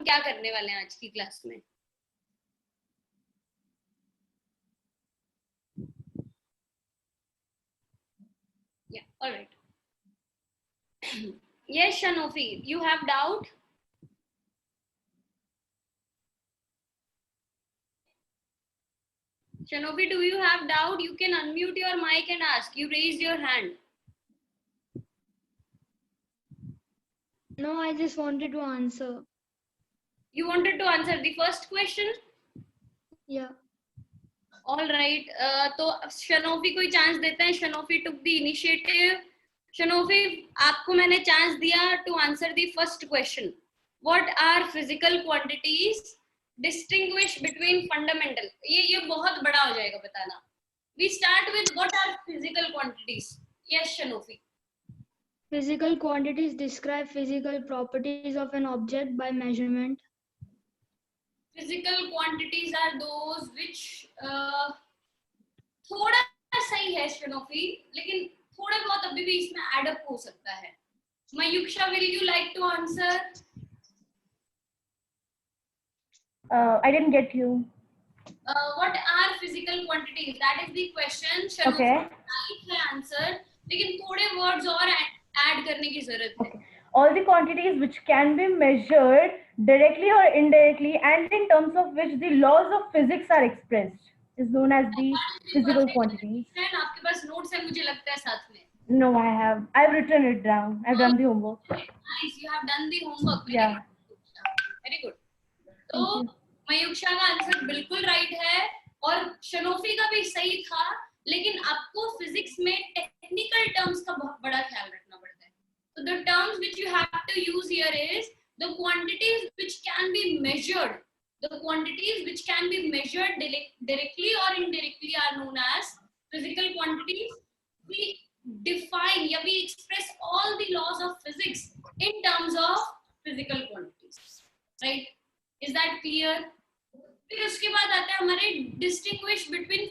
क्या करने वाले हैं आज की क्लास में? Yeah, all right. Yes, Shanofi, you have doubt? Shanofi, do you have doubt? You can unmute your mic and ask. You raised your hand. No, I just wanted to answer. You wanted to answer the first question? Yeah. All right. तो शनोफी को chance देते हैं. शनोफी took the initiative. शनोफी, आपको मैंने chance दिया to answer the first question. What are physical quantities? Distinguish between fundamental. ये बहुत बड़ा हो जाएगा बताना. We start with what are physical quantities. Yes, Shanofi. Physical quantities describe physical properties of an object by measurement. Physical quantities are those which थोड़ा सही है शनोफी, लेकिन थोड़ा बहुत अभी भी इसमें एड अप हो सकता है. Mayuksha, will you like to answer? I didn't get you. What are physical quantities? That is the question. शनोफी right है आंसर, लेकिन थोड़े वर्ड्स और ऐड करने की जरूरत है. Okay. All the quantities which can be measured directly or indirectly and in terms of which the laws of physics are expressed is known as the physical quantities. आपके पास notes है मुझे लगता है साथ में. No, I've written it down. I've done the homework. Nice, you have done the homework. Yeah. Very good. तो मयूक्षा का answer बिल्कुल राइट है और शनोफी का भी सही था, लेकिन आपको फिजिक्स में टेक्निकल टर्म्स का बहुत बड़ा ख्याल रखना पड़ता है. So the terms which you have to use here is the quantities which can be measured. The quantities which can be measured directly or indirectly are known as physical quantities. We define, yeah, we express all the laws of physics in terms of physical quantities. Right? Is that clear? फिर उसके बाद आता है हमारे distinguish between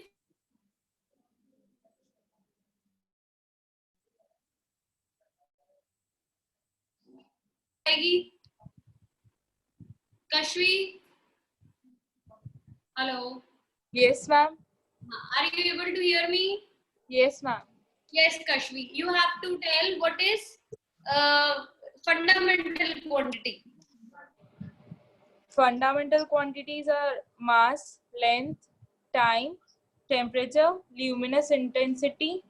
Kashvi. Hello. Yes, ma'am. Are you able to hear me? Yes, ma'am. Yes, Kashvi. You have to tell what is fundamental quantity. Fundamental quantities are mass, length, time, temperature, luminous intensity,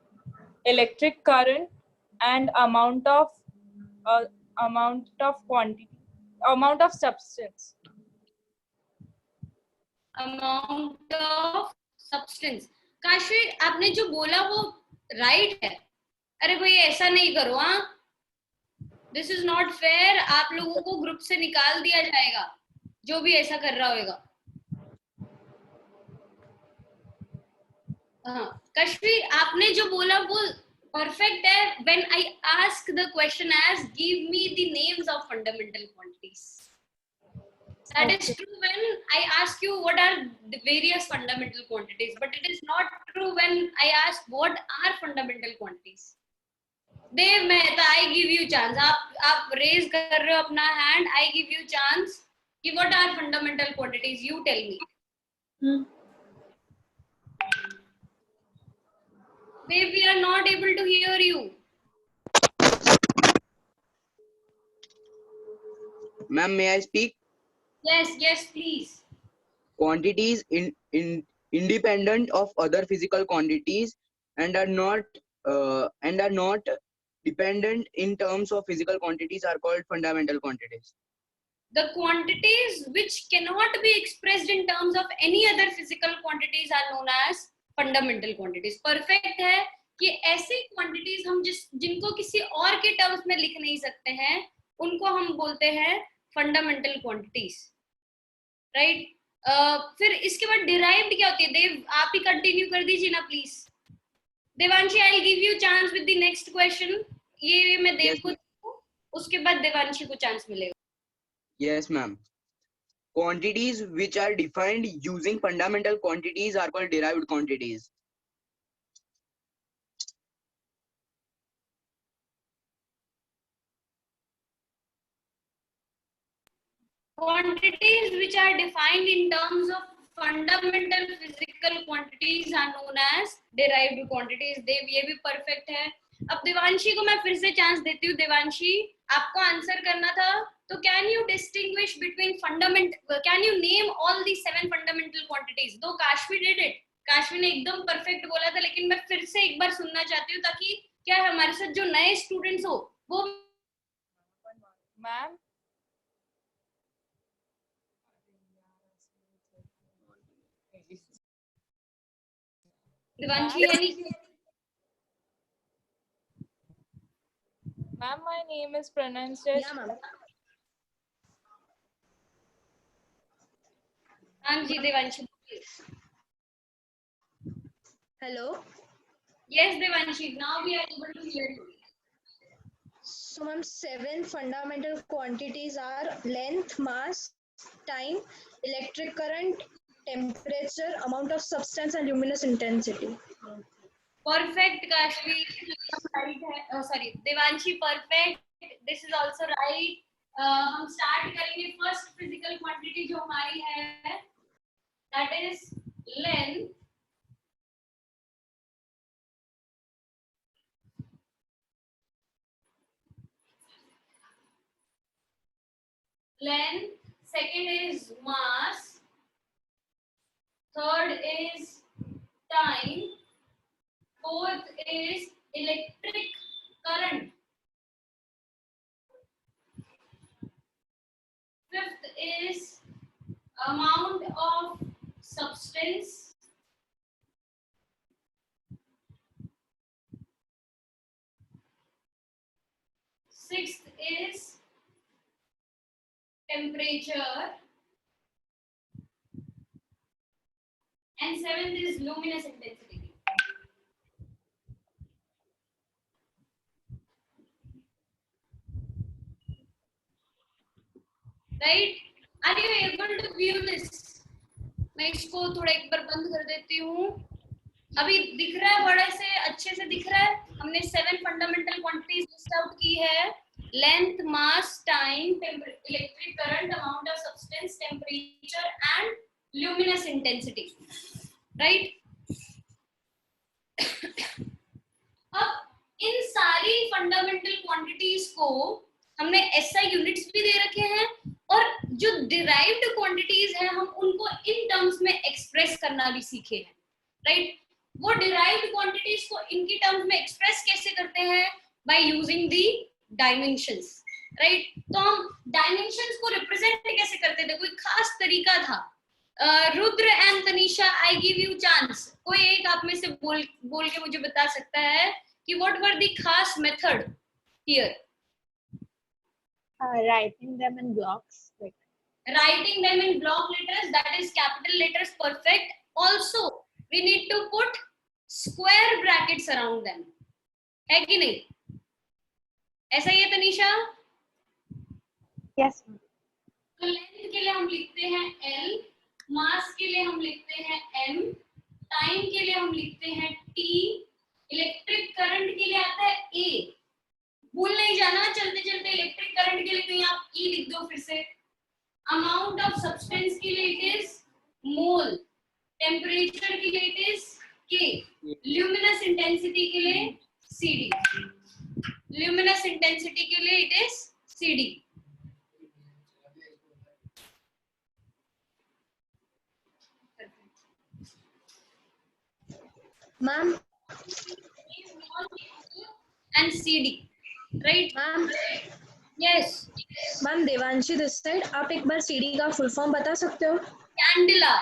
electric current, and amount of quantity, amount of substance. Amount of substance. Kashi, आपने जो बोला वो right है. अरे भाई ऐसा नहीं करो. हाँ, दिस इज नॉट फेयर. आप लोगों को ग्रुप से निकाल दिया जाएगा जो भी ऐसा कर रहा होगा. हाँ, कश्मी, आपने जो बोला वो परफेक्ट है. When I ask the question as give me the names of fundamental quantities, that is true when I ask you what are the various fundamental quantities, but it is not true when I ask what are fundamental quantities. Dev Mehta, I give you chance. आप raise कर रहे हो अपना hand. I give you chance कि what are fundamental quantities? You tell me. Dev, we are not able to hear you. Ma'am, may I speak? Yes, please. Quantities independent of other physical quantities and are not dependent in terms of physical quantities are called fundamental quantities. The quantities which cannot be expressed in terms of any other physical quantities are known as fundamental quantities. Perfect है कि ऐसी quantities हम जिनको किसी और के terms में लिख नहीं सकते हैं, उनको हम बोलते हैं fundamental quantities. राइट. फिर इसके बाद डिराइव्ड क्या होती है? देव, आप ही कंटिन्यू कर दीजिए ना please. Devanshi, I will give you chance with the next question. ये मैं देव को उसके बाद देवांशी को चांस मिलेगा. Yes, ma'am. Quantities which are defined using fundamental quantities are called derived quantities. Quantities which are defined in terms of fundamental physical quantities are known as derived quantities. देव ये भी perfect है. अब देवांशी को मैं फिर से चांस देती हूँ. देवांशी, आपको आंसर करना था, तो can you distinguish between can you name all the 7 fundamental quantities? दो काशवी did it. काशवी ने एकदम परफेक्ट बोला था, लेकिन मैं फिर से एक बार सुनना चाहती हूँ ताकि क्या है हमारे साथ जो नए स्टूडेंट्स हो वो. मैम देवांशी है नहीं. Ma'am, my name is pronounced as हाँ जी Devanshi. Hello. Yes, Devanshi. Now we are able to hear you. So, ma'am, 7 fundamental quantities are length, mass, time, electric current, temperature, amount of substance, and luminous intensity. Perfect, Kashvi. Right. Oh, sorry, Devanshi. Perfect. This is also right. हम start करेंगे first physical quantity जो हमारी है. That is length. Length. Second is mass. Third is time. Fourth is electric current. Fifth is amount of substance. Sixth is temperature. And seventh is luminous intensity. Right? Are you able to view this? मैं इसको थोड़ा एक बार बंद कर देती हूँ. अभी दिख रहा है, बड़े से अच्छे से दिख रहा है. हमने 7 फंडामेंटल क्वांटिटीज लिस्ट आउट की है. Length, mass, time, electric current, amount of substance, temperature and luminous intensity. Right? अब इन सारी फंडामेंटल क्वांटिटीज को हमने एसआई यूनिट्स भी दे रखे हैं, और जो डिराइव्ड क्वांटिटीज हैं हम उनको इन टर्म्स में एक्सप्रेस करना भी सीखे हैं. राइट? वो डिराइव्ड क्वांटिटीज को इनकी टर्म्स में एक्सप्रेस कैसे करते हैं? By using the dimensions. Right? तो हम डायमेंशंस को रिप्रेजेंट कैसे करते थे? कोई खास तरीका था? Rudra and Tanisha, I give you chance. कोई एक आप में से बोल के मुझे बता सकता है कि व्हाट वर द खास method here? Writing them in blocks. Like Writing them in block letters, that is capital letters, perfect. Also, we need to put square brackets around them. है कि नहीं? ऐसा ही है तनीषा? yes. तो लेंथ के लिए हम लिखते हैं L, मास के लिए हम लिखते हैं M, टाइम के लिए हम लिखते हैं T, इलेक्ट्रिक करंट के लिए आता है A. भूल नहीं जाना, चलते चलते इलेक्ट्रिक करंट के लिए कहीं आप E लिख दो फिर से. अमाउंट ऑफ सब्सटेंस के लिए इट इज मोल, टेम्परेचर के लिए it is K, luminous intensity के लिए CD. ल्यूमिनस इंटेंसिटी के लिए it is CD. Ma'am, And CD. Right? ma'am, Yes. ma'am, Devanshi this side. आप एक बार CD का full form बता सकते हो? कैंडिला.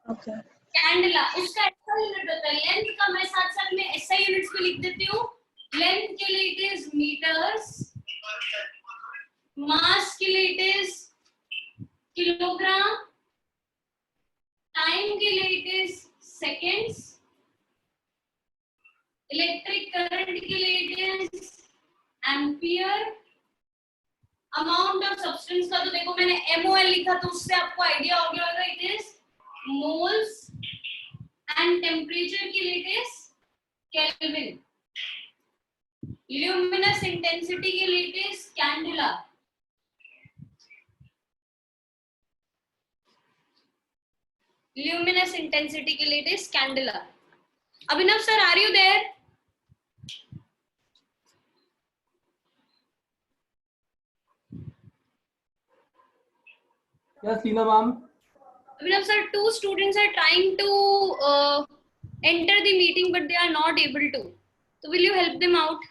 Okay. कैंडिला उसका SI यूनिट होता है. लेंथ का मैं साथ साथ में SI यूनिट्स पे लिख देती हूँ. लेंथ के लिए इट इज मीटर्स, मास के लिए इट इज किलोग्राम, टाइम के लिए it is seconds, electric current के लिए it is ampere. Amount of substance का तो देखो मैंने MOL लिखा तो उससे आपको आइडिया हो गया होगा, it is moles. And temperature के लिए it is kelvin. Luminous intensity के लिए it is candela. Luminous intensity के लिए it is candela. Abhinav sir, are you there? Yes, Leena ma'am. Abhinav sir, two students are trying to enter the meeting, but they are not able to. So will you help them out?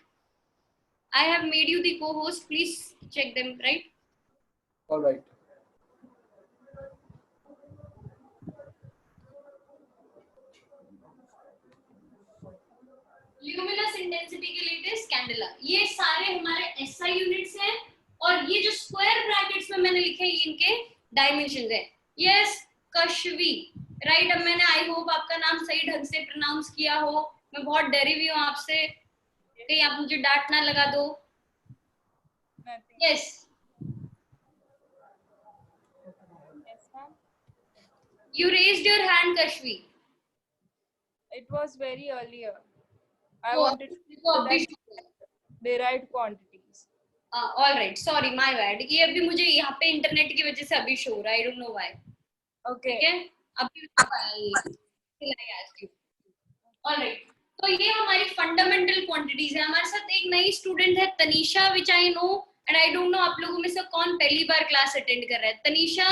I have made you the co-host. Please check them, right? All right. Luminous intensity के लिए it is candela. ये सारे हमारे SI units हैं और ये जो square brackets में मैंने लिखे हैं ये इनके डायमेंशंस हैं. Yes Kashvi, right. अब मैंने आई होप आपका नाम सही ढंग से प्रोनाउंस किया हो. मैं बहुत डरी हुई हूँ आपसे, कहीं आप मुझे डांट ना लगा दो. Yes Yes, ma'am. you raised your hand, Kashvi. It was very earlier. I वो wanted वो to अभी select derived quantities. All right, sorry my bad. ये अभी मुझे यहाँ पे इंटरनेट की वजह से अभी शो हो रहा है. आई डोंट नो व्हाई. Okay. ठीक है, अभी ऑल राइट. तो ये हमारी फंडामेंटल क्वांटिटीज है. हमारे साथ एक नई स्टूडेंट है Tanisha, which I know and I don't know आप लोगों में से कौन पहली बार क्लास अटेंड कर रहा है. Tanisha,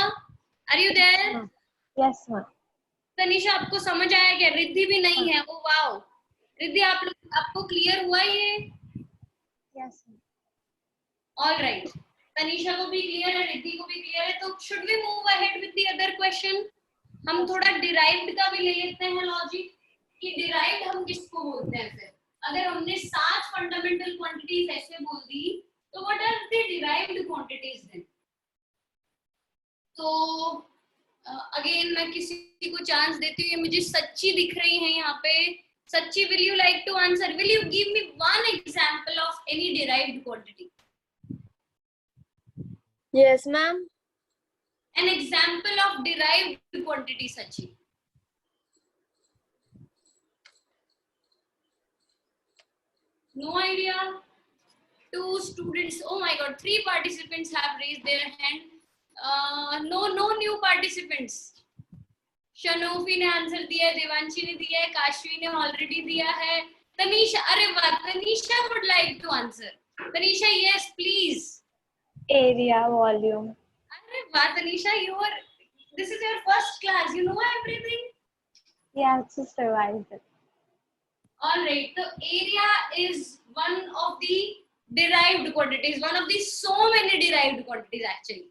are you there? Yes, ma'am. Tanisha, आपको समझ आया क्या? रिद्धि भी नहीं है. ओ वाओ, रिद्धि आपको क्लियर हुआ ये? Yes, ma'am. All right, Tanisha को भी क्लियर है, रिद्धि को भी क्लियर है. तो should we move ahead with the other question? हम थोड़ा डिराइव्ड का भी ले लेते हैं लॉजिक, कि डिराइव्ड हम किसको बोलते हैं. फिर अगर हमने 7 फंडामेंटल क्वांटिटीज ऐसे बोल दी तो what are the derived quantities then? तो अगेन मैं किसी को चांस देती हूँ. ये मुझे सच्ची दिख रही है यहाँ पे. Sachi, will you like to answer? Will you give me one example of any derived quantity? Yes, ma'am. An example of derived quantity, Sachi. No idea. 2 students. Oh my God, 3 participants have raised their hand. No new participants. शनोफी ने answer दिया है, देवांशी ने दिया है, काशवी ने already दिया है. तनीषा, अरे वाह, Tanisha would like to answer. Tanisha, yes, please. Area, volume. अरे वाह Tanisha, this is your first class, you know everything. Yeah, just revised it. All right, so area is one of the derived quantities, one of the so many derived quantities actually.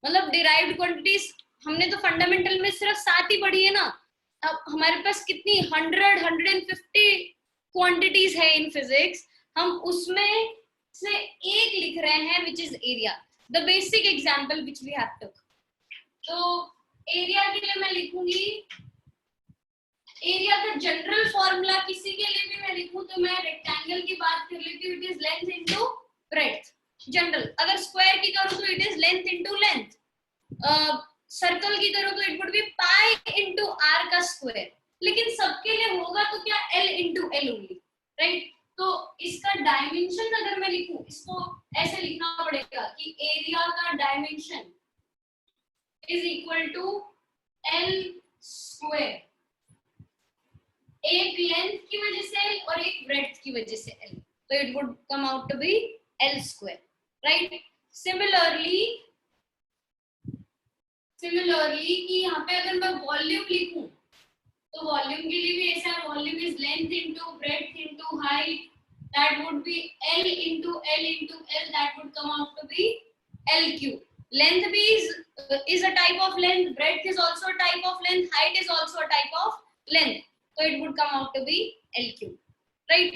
मतलब derived quantities हमने तो fundamental में सिर्फ 7 ही पढ़ी है ना. अब हमारे पास कितनी 150 क्वांटिटीज है इन फिजिक्स. हम उसमें से एक लिख रहे हैं which is area, the basic example which we have took. तो एरिया के लिए मैं लिखूंगी, एरिया का जनरल फॉर्मूला किसी के लिए भी मैं लिखूं तो मैं रेक्टेंगल की बात कर लेती हूँ. It is length into breadth. General अगर स्क्वायर की करूँ तो it is length into length. Circle की करूँ तो it would be pi into r का स्क्वायर. लेकिन सबके लिए होगा तो क्या L into L only, right. तो इसका डायमेंशन अगर मैं लिखूं, इसको ऐसे लिखना पड़ेगा कि एरिया का dimension is equal to L square. एक लेंथ की वजह से एल और एक ब्रेड्थ की वजह से एल, तो it would come out to be L square, right. Similarly कि यहाँ पे अगर मैं वॉल्यूम लिखूं तो वॉल्यूम के लिए भी ऐसा, volume is length into breadth into height. That would be L into L into L. That would come out to be L cube. Length is a type of length. Breadth is also a type of length. Height is also a type of length. So it would come out to be L cube, right?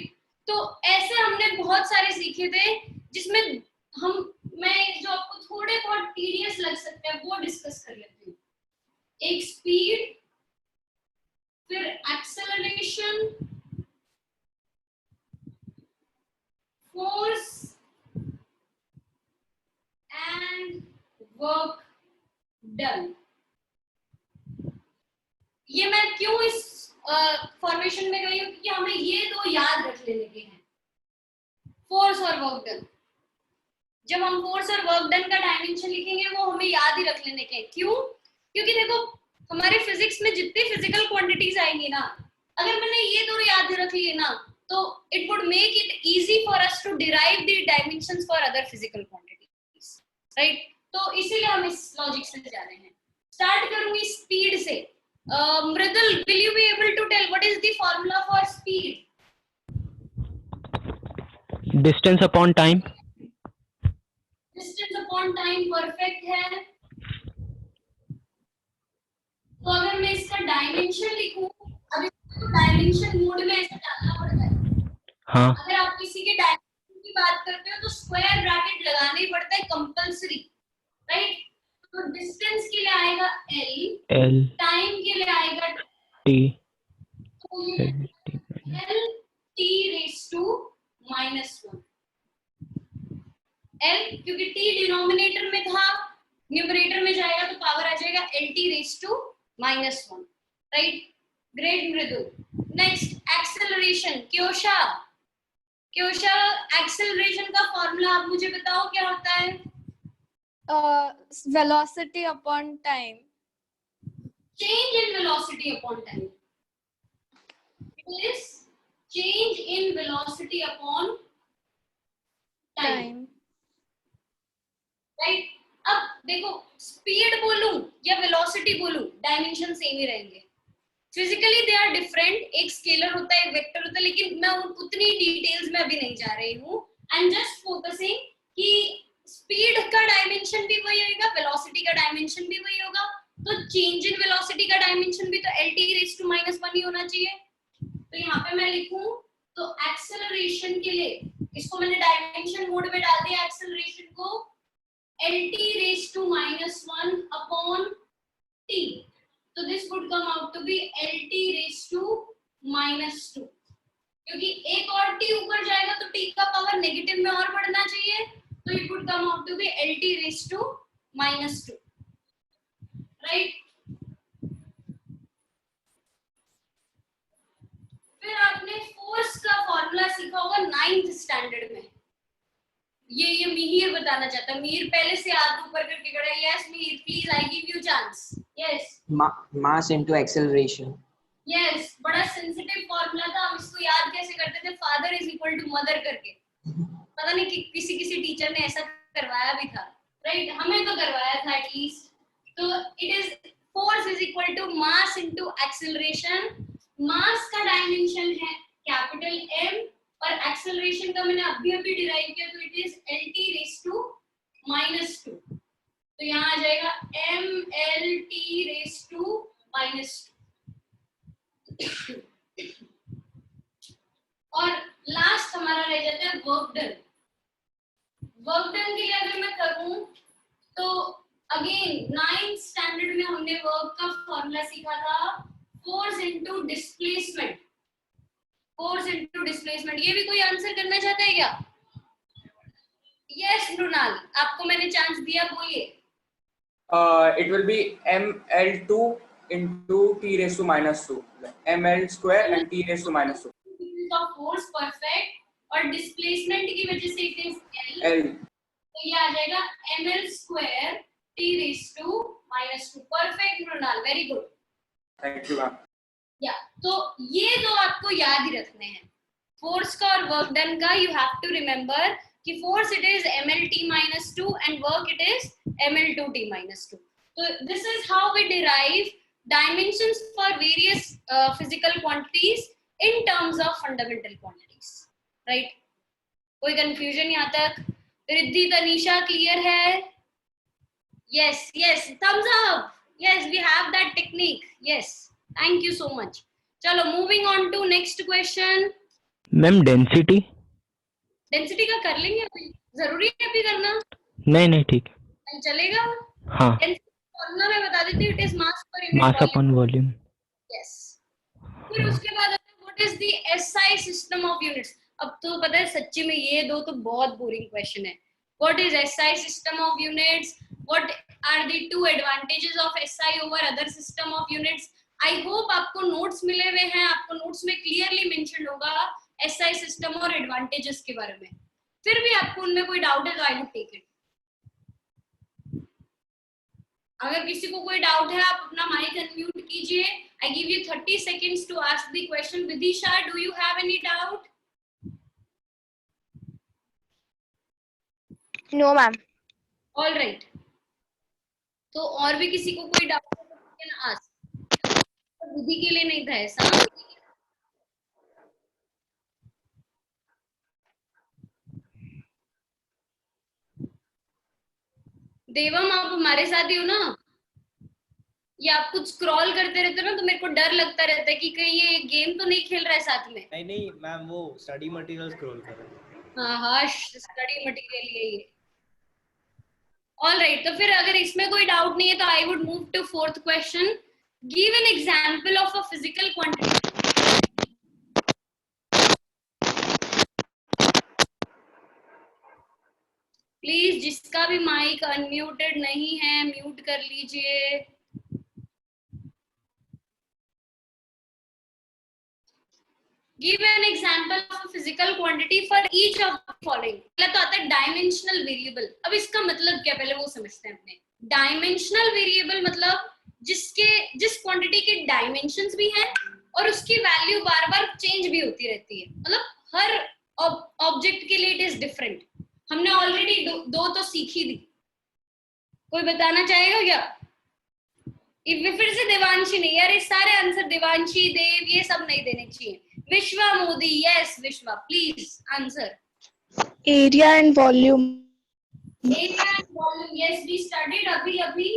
तो ऐसे हमने बहुत सारे सीखे थे जिसमें मैं जो आपको थोड़े बहुत टीडियस लग सकते हैं वो डिस्कस कर लेती हूँ. एक स्पीड, फिर acceleration, force and work done. ये मैं क्यों इस फॉर्मेशन में गई हूँ क्योंकि हमें ये 2 याद रख लेने के हैं, फोर्स और वर्क डन. जब हम फोर्स और वर्क डन का डायमेंशन लिखेंगे वो हमें याद ही रख लेने के हैं. क्यों? क्योंकि देखो हमारे फिजिक्स में जितनी फिजिकल क्वांटिटीज आएंगी ना, अगर मैंने ये दो याद रख लिए ना, तो it would make it easy for us to derive the dimensions for other physical quantities, right? तो इसीलिए हम इस लॉजिक से जा रहे हैं. स्टार्ट करूंगी स्पीड से. Mridul, will you be able to tell what is the formula for speed? Distance upon time. Distance upon time perfect है. तो अगर मैं इसका डायमेंशन लिखूं, अब इसको डायमेंशन मोड में ऐसे डालना पड़ता है. हाँ. अगर आप किसी के डायमेंशन की बात करते हो तो स्क्वायर ब्रैकेट लगाना ही पड़ता है कंपलसरी, राइट? तो डिस्टेंस के लिए आएगा L, टाइम के लिए आएगा T, तो ये L T raise to -1. L क्योंकि T डिनोमिनेटर में था, न्यूमरेटर में जाएगा तो पावर आ जाएगा LT raise to -1, right? Great Mridul. Next acceleration. Kyosha, acceleration का फॉर्मूला आप मुझे बताओ क्या होता है? Velocity upon time. Change in velocity upon time. It is change in velocity upon time. Right? अब देखो, स्पीड बोलूं या वेलोसिटी बोलूं, डायमेंशन सेम ही रहेंगे. Physically they are different. एक स्केलर होता है, एक वेक्टर होता है, लेकिन मैं उतनी डिटेल्स में अभी नहीं जा रही हूँ. आई एम जस्ट फोकसिंग कि स्पीड का डायमेंशन भी वही होगा, वेलोसिटी का डायमेंशन भी वही होगा. तो चेंज इन वेलोसिटी का डायमेंशन भी तो LT रेज़ टू -1 ही होना चाहिए. तो यहाँ पे मैं लिखूं तो एक्सेलरेशन के लिए इसको मैंने डायमेंशन मोड में डाल दिया. एक्सेलरेशन को LT raise to -1 upon T. तो this would come out to be LT raise to -2. क्योंकि एक और T ऊपर जाएगा तो T का पावर नेगेटिव में और बढ़ना चाहिए. तो it would come out to be LT raised to -2, right? फिर आपने फोर्स का फॉर्मूला सीखा होगा 9th स्टैंडर्ड में. ये मिहिर बताना चाहता. मिहिर पहले से हाथ ऊपर करके खड़ा है. Yes Mihir, please I give you chance. Yes. Mass into acceleration. Yes, बड़ा सेंसिटिव फॉर्मूला था. हम इसको याद कैसे करते थे? Father is equal to mother करके. पता नहीं कि किसी टीचर ने ऐसा करवाया भी था, राइट? हमें तो करवाया था एटलीस्ट. तो it is force is equal to mass into acceleration. Mass का डायमेंशन है कैपिटल M और एक्सेलरेशन का मैंने अभी डिराइव किया, तो it is LT raise to -2. तो यहाँ आ जाएगा MLT रेज़ टू -2. और लास्ट हमारा रह जाता है वर्क डन. वर्क डन के लिए अगर मैं करूं तो अगेन 9th स्टैंडर्ड में हमने वर्क का फॉर्मूला सीखा था. Force into displacement. Force into displacement. ये भी कोई आंसर करना चाहता है क्या? यस मृणाल, आपको मैंने चांस दिया, बोलिए. It will be ML2 into T raised to -2. ML square and T raised to -2. Force perfect. और डिस्प्लेसमेंट की वजह से इट इज L. तो ये आ जाएगा ML square T raise to -2. Perfect Mrinal, very good. Thank you, ma'am. या तो ये दो आपको याद ही रखने हैं, फोर्स का और वर्क डन का. यू हैव टू रिमेंबर कि force it is MLT -2 and work it is ML2T -2. तो this is how we derive dimensions for various physical quantities in terms of fundamental quantities, right? कोई confusion यहाँ तक? Riddhi, Tanisha, clear है? Yes, yes, thumbs up. Yes, we have that technique. Yes, thank you so much. चलो moving on to next question. Ma'am density. Density का कर लेंगे अभी, जरूरी है अभी करना? नहीं ठीक है. नहीं चलेगा? हाँ. फॉर्मूला मैं बता देती हूँ. It is mass per unit mass upon volume. Yes. फिर उसके बाद what is the SI system of units? अब तो पता है सच्ची में ये दो तो बहुत बोरिंग क्वेश्चन है. What is SI system of units? What are the two advantages of SI over other system of units? I hope आपको नोट्स मिले हुए हैं. आपको नोट्स में क्लियरली मेंशन होगा SI सिस्टम और एडवांटेजेस के बारे में. फिर भी आपको उनमें कोई डाउट है तो आई वुड टेक इट. अगर किसी को कोई डाउट है आप अपना माइक अनम्यूट कीजिए. I give you 30 seconds to ask the question. Vidisha, do you have any doubt? No, ma'am. All right. तो और भी किसी को कोई डाउट है तो कैन आस्क. विधि के लिए नहीं था ऐसा. देवम आप हमारे साथ ही हो ना. ये आप कुछ स्क्रॉल करते रहते हो ना तो मेरे को डर लगता रहता है कि कहीं ये गेम तो नहीं खेल रहा है साथ में. नहीं नहीं मैम, वो स्टडी मटेरियल स्क्रॉल कर रहे हैं. हाँ हाँ, स्टडी मटेरियल है ये. ऑल राइट, तो फिर अगर इसमें कोई डाउट नहीं है तो I would move to fourth question. Give an example of a physical quantity. Please जिसका भी माइक अनम्यूटेड नहीं है म्यूट कर लीजिए. Give an example of a physical quantity for each of the following. पहला तो आता है डायमेंशनल वेरिएबल. अब इसका मतलब क्या, पहले वो समझते हैं अपने. डायमेंशनल वेरिएबल मतलब जिस क्वांटिटी के डायमेंशंस भी हैं और उसकी वैल्यू बार बार चेंज भी होती रहती है. मतलब हर ऑब्जेक्ट के लिए इट इज डिफरेंट. हमने ऑलरेडी दो तो सीखी थी. कोई बताना चाहेगा क्या? फिर से देवांशी नहीं यार, इस सारे आंसर देवांशी, देव ये सब नहीं देने चाहिए. Vishwa Modi, yes Vishwa please answer. Area and volume. Area and volume, yes we studied अभी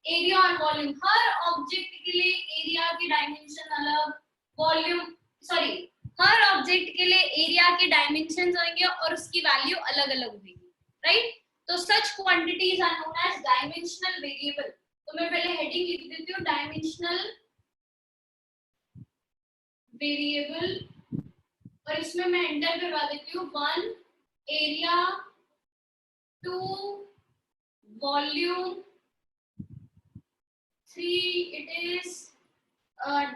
एरिया और वॉल्यूम. हर ऑब्जेक्ट के लिए एरिया के डायमेंशन अलग, वॉल्यूम सॉरी हर ऑब्जेक्ट के लिए एरिया के डायमेंशंस होंगे और उसकी वैल्यू अलग अलग होगी. राइट, तो such quantities are known as dimensional variable. तो मैं पहले हेडिंग लिख देती हूँ, डायमेंशनल वेरिएबल, और इसमें मैं एंटर करवा देती हूँ 1 area, 2 volume, 3 it is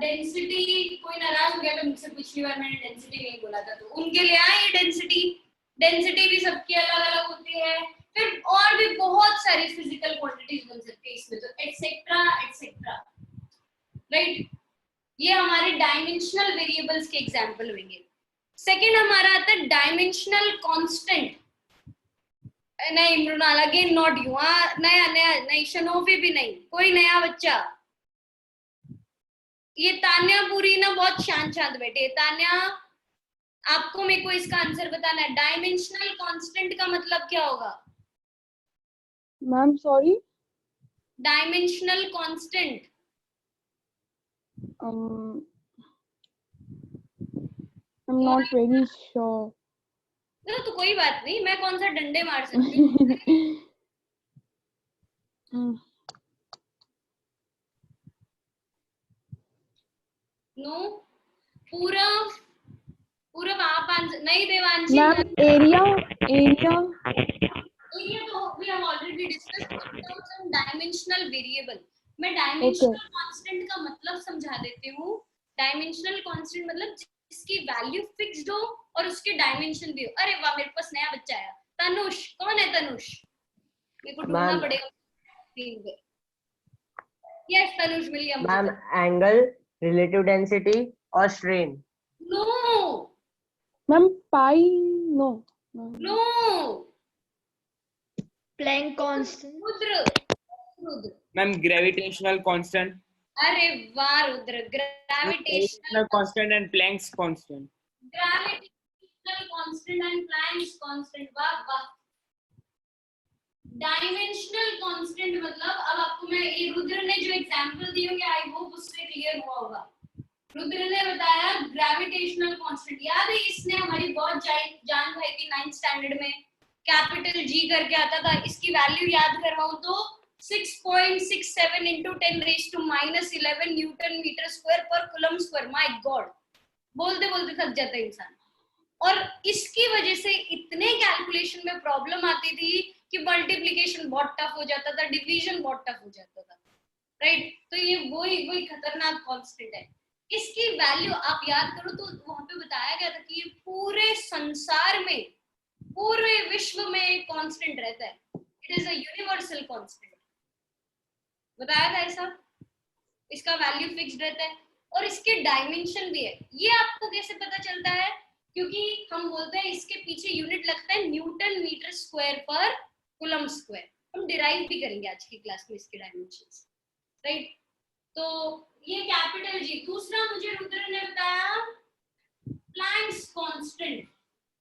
density. कोई नाराज हो गया तो मुझसे पिछली बार मैंने डेंसिटी नहीं बोला था तो उनके लिए आए डेंसिटी भी सबकी अलग अलग होती है. फिर और भी बहुत सारी फिजिकल क्वांटिटीज बन सकती है इसमें, तो एटसेट्रा एटसेट्रा. राइट, ये हमारे डायमेंशनल वेरिएबल्स के एग्जांपल होंगे. सेकंड हमारा आता है डायमेंशनल कांस्टेंट. नहीं मृणाल, अगेन नॉट यू. नया नहीं, शनोफी भी नहीं, कोई नया बच्चा. ये तान्या पूरी ना बहुत शांत बैठे. तान्या आपको मेरे को इसका आंसर बताना है. डायमेंशनल कांस्टेंट का मतलब क्या होगा? Ma'am sorry, dimensional constant. I'm not very sure. तो कोई बात नहीं, मैं कौन सा डंडे मार सकती हूँ. नो, पूरा आप आंसर नहीं. देवांशी मैम एरिया तो we have already discussed in terms of dimensional variable. मैं डायमेंशनल कांस्टेंट का मतलब समझा देती हूँ. डायमेंशनल कांस्टेंट मतलब जिसकी वैल्यू फिक्स्ड हो और उसके डायमेंशन भी हो. अरे वाह, मेरे पास नया बच्चा आया. तनुष, कौन है तनुष? मेरे को ढूंढना पड़ेगा स्क्रीन पे. यस तनुष मिल गया. मैम एंगल, रिलेटिव डेंसिटी और strain. No ma'am pi. No Planck constant. Rudra. Ma'am gravitational constant. अरे वाह Rudra, gravitational constant and Planck's constant. Gravitational constant and Planck's constant. वाह वाह. डायमेंशनल कांस्टेंट मतलब, अब आपको मैं ये रुद्र ने जो एग्जांपल दी होगी आई होप उससे क्लियर हुआ होगा. रुद्र ने बताया ग्रेविटेशनल कांस्टेंट. याद है इसने हमारी बहुत जान खाई थी 9th स्टैंडर्ड में. कैपिटल जी करके आता था. इसकी वैल्यू याद करवाऊं तो 6.67 into 10⁻⁻11 न्यूटन मीटर स्क्वायर पर कूलम स्क्वायर. माय गॉड, बोलते बोलते थक जाता है इंसान. और इसकी वजह से इतने कैलकुलेशन में प्रॉब्लम आती थी कि मल्टीप्लिकेशन बहुत टफ हो जाता था, डिवीजन बहुत टफ हो जाता था. राइट, तो ये वही खतरनाक कांस्टेंट है. इसकी वैल्यू आप याद करो तो वहां पे बताया गया था कि ये पूरे संसार में, पूरे विश्व में कांस्टेंट रहता है. It is a universal constant. बताया था ऐसा, इसका वैल्यू फिक्स्ड रहता है और इसके डायमेंशन भी है। ये आपको कैसे पता चलता है? क्योंकि हम बोलते हैं इसके पीछे यूनिट लगता है न्यूटन मीटर स्क्वायर पर कूलम स्क्वायर। हम डिराइव भी करेंगे आज की क्लास में इसके डायमेंशंस, राइट? तो ये कैपिटल जी। दूसरा मुझे रुद्र ने बताया प्लैंक्स कांस्टेंट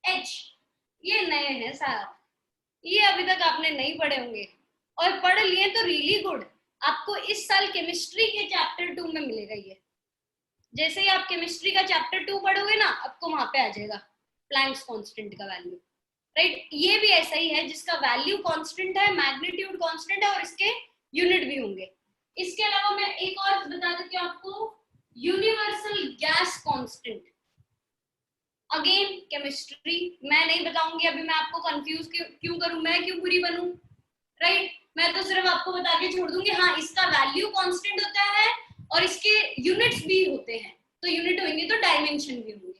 H। ये नए हैं साहब, ये अभी तक आपने नहीं पढ़े होंगे, और पढ़ लिए तो रियली गुड। आपको इस साल केमिस्ट्री के चैप्टर 2 में मिलेगा ये। जैसे ही आप केमिस्ट्री का चैप्टर 2 पढ़ोगे ना, आपको वहां पे आ जाएगा प्लैंक्स कांस्टेंट का वैल्यू, राइट? ये भी ऐसा ही है जिसका वैल्यू कांस्टेंट है, मैग्नीट्यूड कांस्टेंट है और इसके यूनिट भी होंगे। इसके अलावा मैं एक और बता देती हूँ आपको, universal gas constant. Again chemistry, मैं नहीं बताऊंगी अभी, मैं आपको कंफ्यूज क्यों करूं, मैं क्यों बुरी बनूं, राइट? मैं तो सिर्फ आपको बता के छोड़ दूंगी, हाँ इसका वैल्यू कांस्टेंट होता है और इसके यूनिट्स भी होते हैं, तो यूनिट होंगे तो डायमेंशन भी होंगे,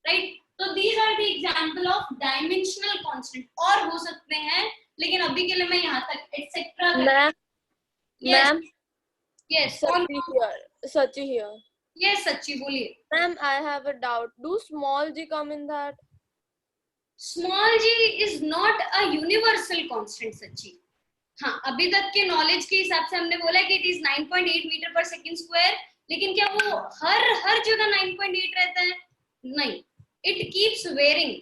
राइट? तो these are the example of dimensional constant. और हो सकते हैं, लेकिन अभी के लिए मैं यहाँ तक etcetera. Ma'am yes, Sachi here. Yes सच्ची बोलिए। Ma'am, I have a doubt. Do small g come in that? Small g is not a universal constant Sachi. हाँ, अभी तक के नॉलेज के हिसाब से हमने बोला कि it is 9.8 metre per second square, लेकिन क्या वो हर जगह 9.8 रहता है? नहीं, इट कीप्स वेरिंग।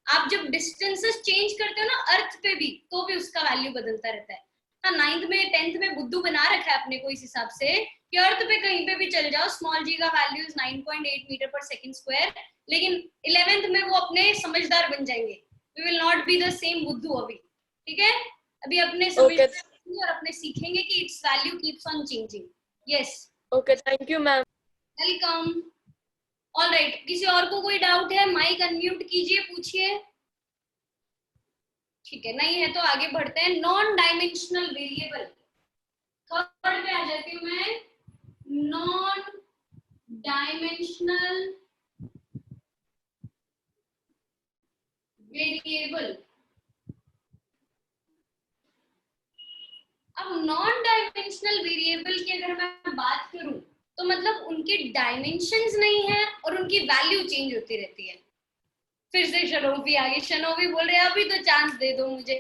आप जब डिस्टेंसेस चेंज करते हो ना अर्थ पे भी, तो भी उसका वैल्यू बदलता रहता है। हाँ, 9th में 10th में बुद्धू बना रखा है अपने को इस हिसाब से कि अर्थ पे कहीं पे भी चल जाओ, स्मॉल जी का value is 9.8 metre per second square. लेकिन 11th में वो अपने समझदार बन जाएंगे। We will not be the same बुद्धू अभी, ठीक है? अभी अपने समझदार और अपने सीखेंगे कि it's value keeps on changing. Yes, Okay, thank you, ma'am. Welcome. Alright, किसी और को कोई डाउट है? माइक अनम्यूट कीजिए, पूछिए। ठीक है, नहीं है तो आगे बढ़ते हैं। नॉन डायमेंशनल वेरिएबल, थर्ड पे आ जाती हूँ मैं। Non dimensional variable. अब नॉन डायमेंशनल वेरिएबल की अगर मैं बात करूं तो मतलब उनके डायमेंशंस नहीं है और उनकी वैल्यू चेंज होती रहती है। फिर से शनोवी आ गई। शनोवी बोल रहे हैं अभी तो चांस दे दो मुझे।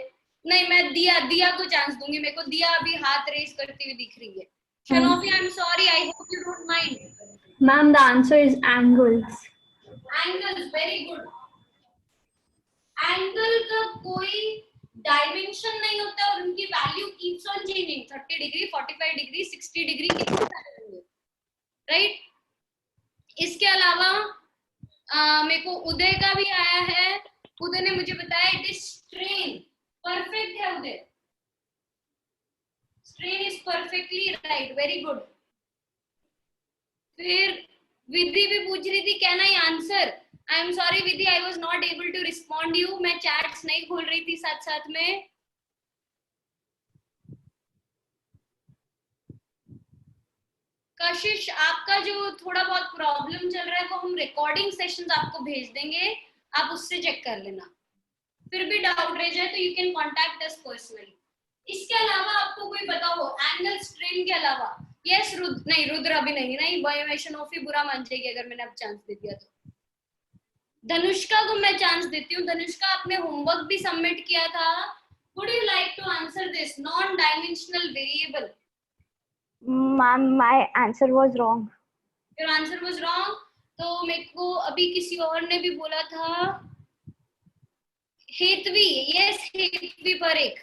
नहीं, मैं दिया को चांस दूंगी। मेरे को दिया अभी हाथ रेज करती हुई दिख रही है। Shanovi, I am sorry, I hope you don't mind. Ma'am, the answer is angles. Angles, very good. Angle का कोई डायमेंशन नहीं होता और उनकी value keeps on changing. 30 degree, 45 degree, 60 degree, right? इसके अलावा मेरे को उदय का भी आया है। उदय ने मुझे बताया इट इज स्ट्रेन। परफेक्ट है Uday, strain is perfectly right, very good. फिर विधि भी पूछ रही थी can I answer. I am sorry Vidhi, I was not able to respond you. मैं चैट्स नहीं खोल रही थी साथ साथ में। कशिश, आपका जो थोड़ा बहुत प्रॉब्लम चल रहा है वो हम रिकॉर्डिंग सेशंस आपको भेज देंगे, आप उससे चेक कर लेना। फिर भी डाउट रह जाए तो you can contact us personally. इसके अलावा आपको कोई पता हो एंगल स्ट्रेन के अलावा? यस, रुद्र अभी नहीं, बायोमेशनोफी बुरा मान जाएगी अगर मैंने अब चांस दे दिया तो। धनुष्का को मैं चांस देती हूँ। धनुष्का, आपने होमवर्क भी सबमिट किया था। Would you like to answer this non dimensional variable? Ma'am, my answer was wrong. Your answer was wrong. तो मेरे को अभी किसी और ने भी बोला था, हेतवी। यस, हेतवी पर एक।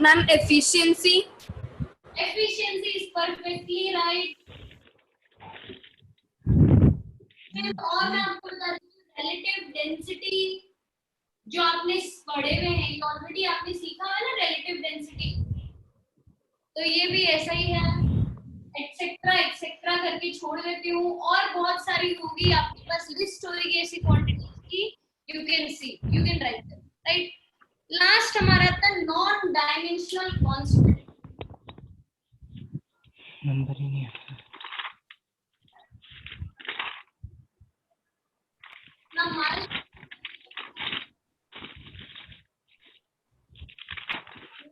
Ma'am, efficiency. Efficiency is perfectly right. और मैं आपको बता दूं relative density जो आपने पढ़े हुए हैं, ऑलरेडी आपने सीखा है ना relative density, तो ये भी ऐसा ही है। एक्सेट्रा एक्सेट्रा करके छोड़ देती हूँ और बहुत सारी होगी आपके पास, लिस्ट होगी ऐसी क्वांटिटीज की। You can see, you can write them, right? Last हमारा था नॉन डायमेंशनल कांस्टेंट। नंबर ही नहीं है।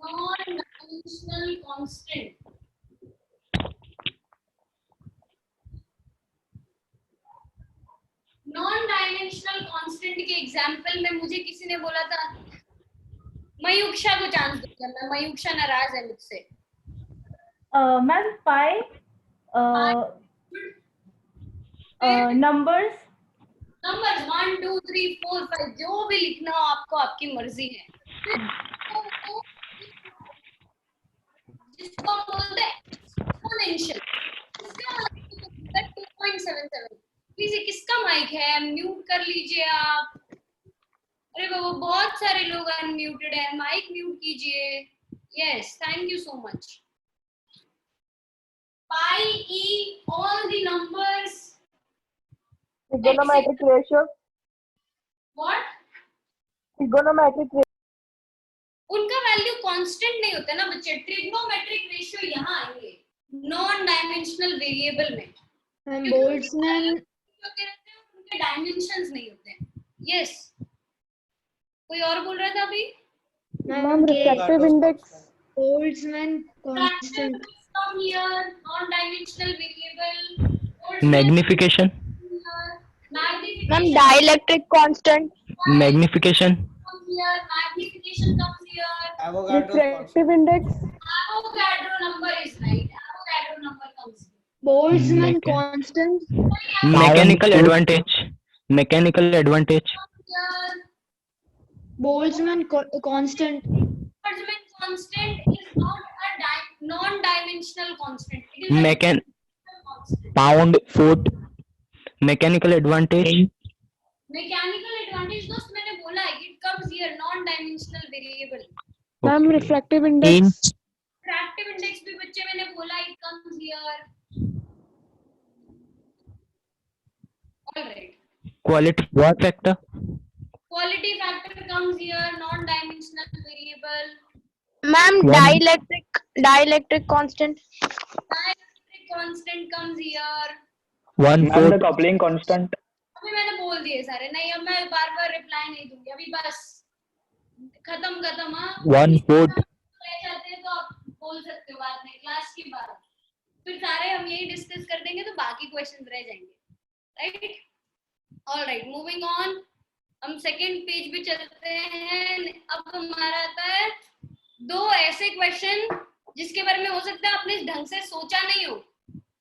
नॉन डायमेंशनल कांस्टेंट एग्जाम्पल में मुझे किसी ने बोला था, मयूक्षा को चांस दो करना, मयूक्षा नाराज है मुझसे। मैम पाई नंबर्स 1 2 3 4 5 जो भी लिखना हो आपको, आपकी मर्जी है। जिसको हम बोलते हैं एक्सपोनेंशियल, इसका मतलब 2.77। प्लीज किसका माइक है, म्यूट कर लीजिए आप। अरे बाबा बहुत सारे लोग अनम्यूटेड है, माइक म्यूट कीजिए। Yes, thank you so much. Pi e all the numbers. Trigonometric ratio. What? Trigonometric ratio. उनका वैल्यू कांस्टेंट नहीं होता ना बच्चे। ट्रिग्नोमेट्रिक रेशियो यहाँ आएंगे नॉन डायमेंशनल वेरिएबल में। बोल्ट्जमैन उनके डायमेंशंस नहीं होते। यस, कोई और बोल रहा था अभी? Ma'am refractive index. Boltzmann constant come here, non-dimensional variable. Magnification. Ma'am, dielectric constant. Magnification. Comes here, magnification comes here. Refractive index. Avogadro number is right. Avogadro number comes here. Boltzmann constant. Mechanical advantage. Mechanical advantage. Boltzmann constant. Boltzmann constant is not a non-dimensional constant. It is a constant. Pound, foot. Mechanical advantage. Mechanical advantage दोस्त मैंने बोला है, it comes here, non-dimensional variable. Ma'am, refractive index. Refractive index भी बच्चे मैंने बोला, it comes here. All right. Quality what factor? Quality factor comes here, non-dimensional variable. Ma'am, dielectric constant. Dielectric constant comes here. 1/4. Coupling constant. अभी मैंने बोल दिए सारे, नहीं अब मैं बार-बार रिप्लाई नहीं दूंगी, अभी बस खत्म। हाँ 1/4. चाहते हैं तो आप बोल सकते हो बाद में क्लास की बात, फिर सारे हम यही डिस्कस कर देंगे तो बाकी क्वेश्चंस रह जाएंगे। Right, all right, moving on. हम सेकंड पेज पे चलते हैं। अब हमारा आता है दो ऐसे क्वेश्चन जिसके बारे में हो सकता है आपने ढंग से सोचा नहीं हो,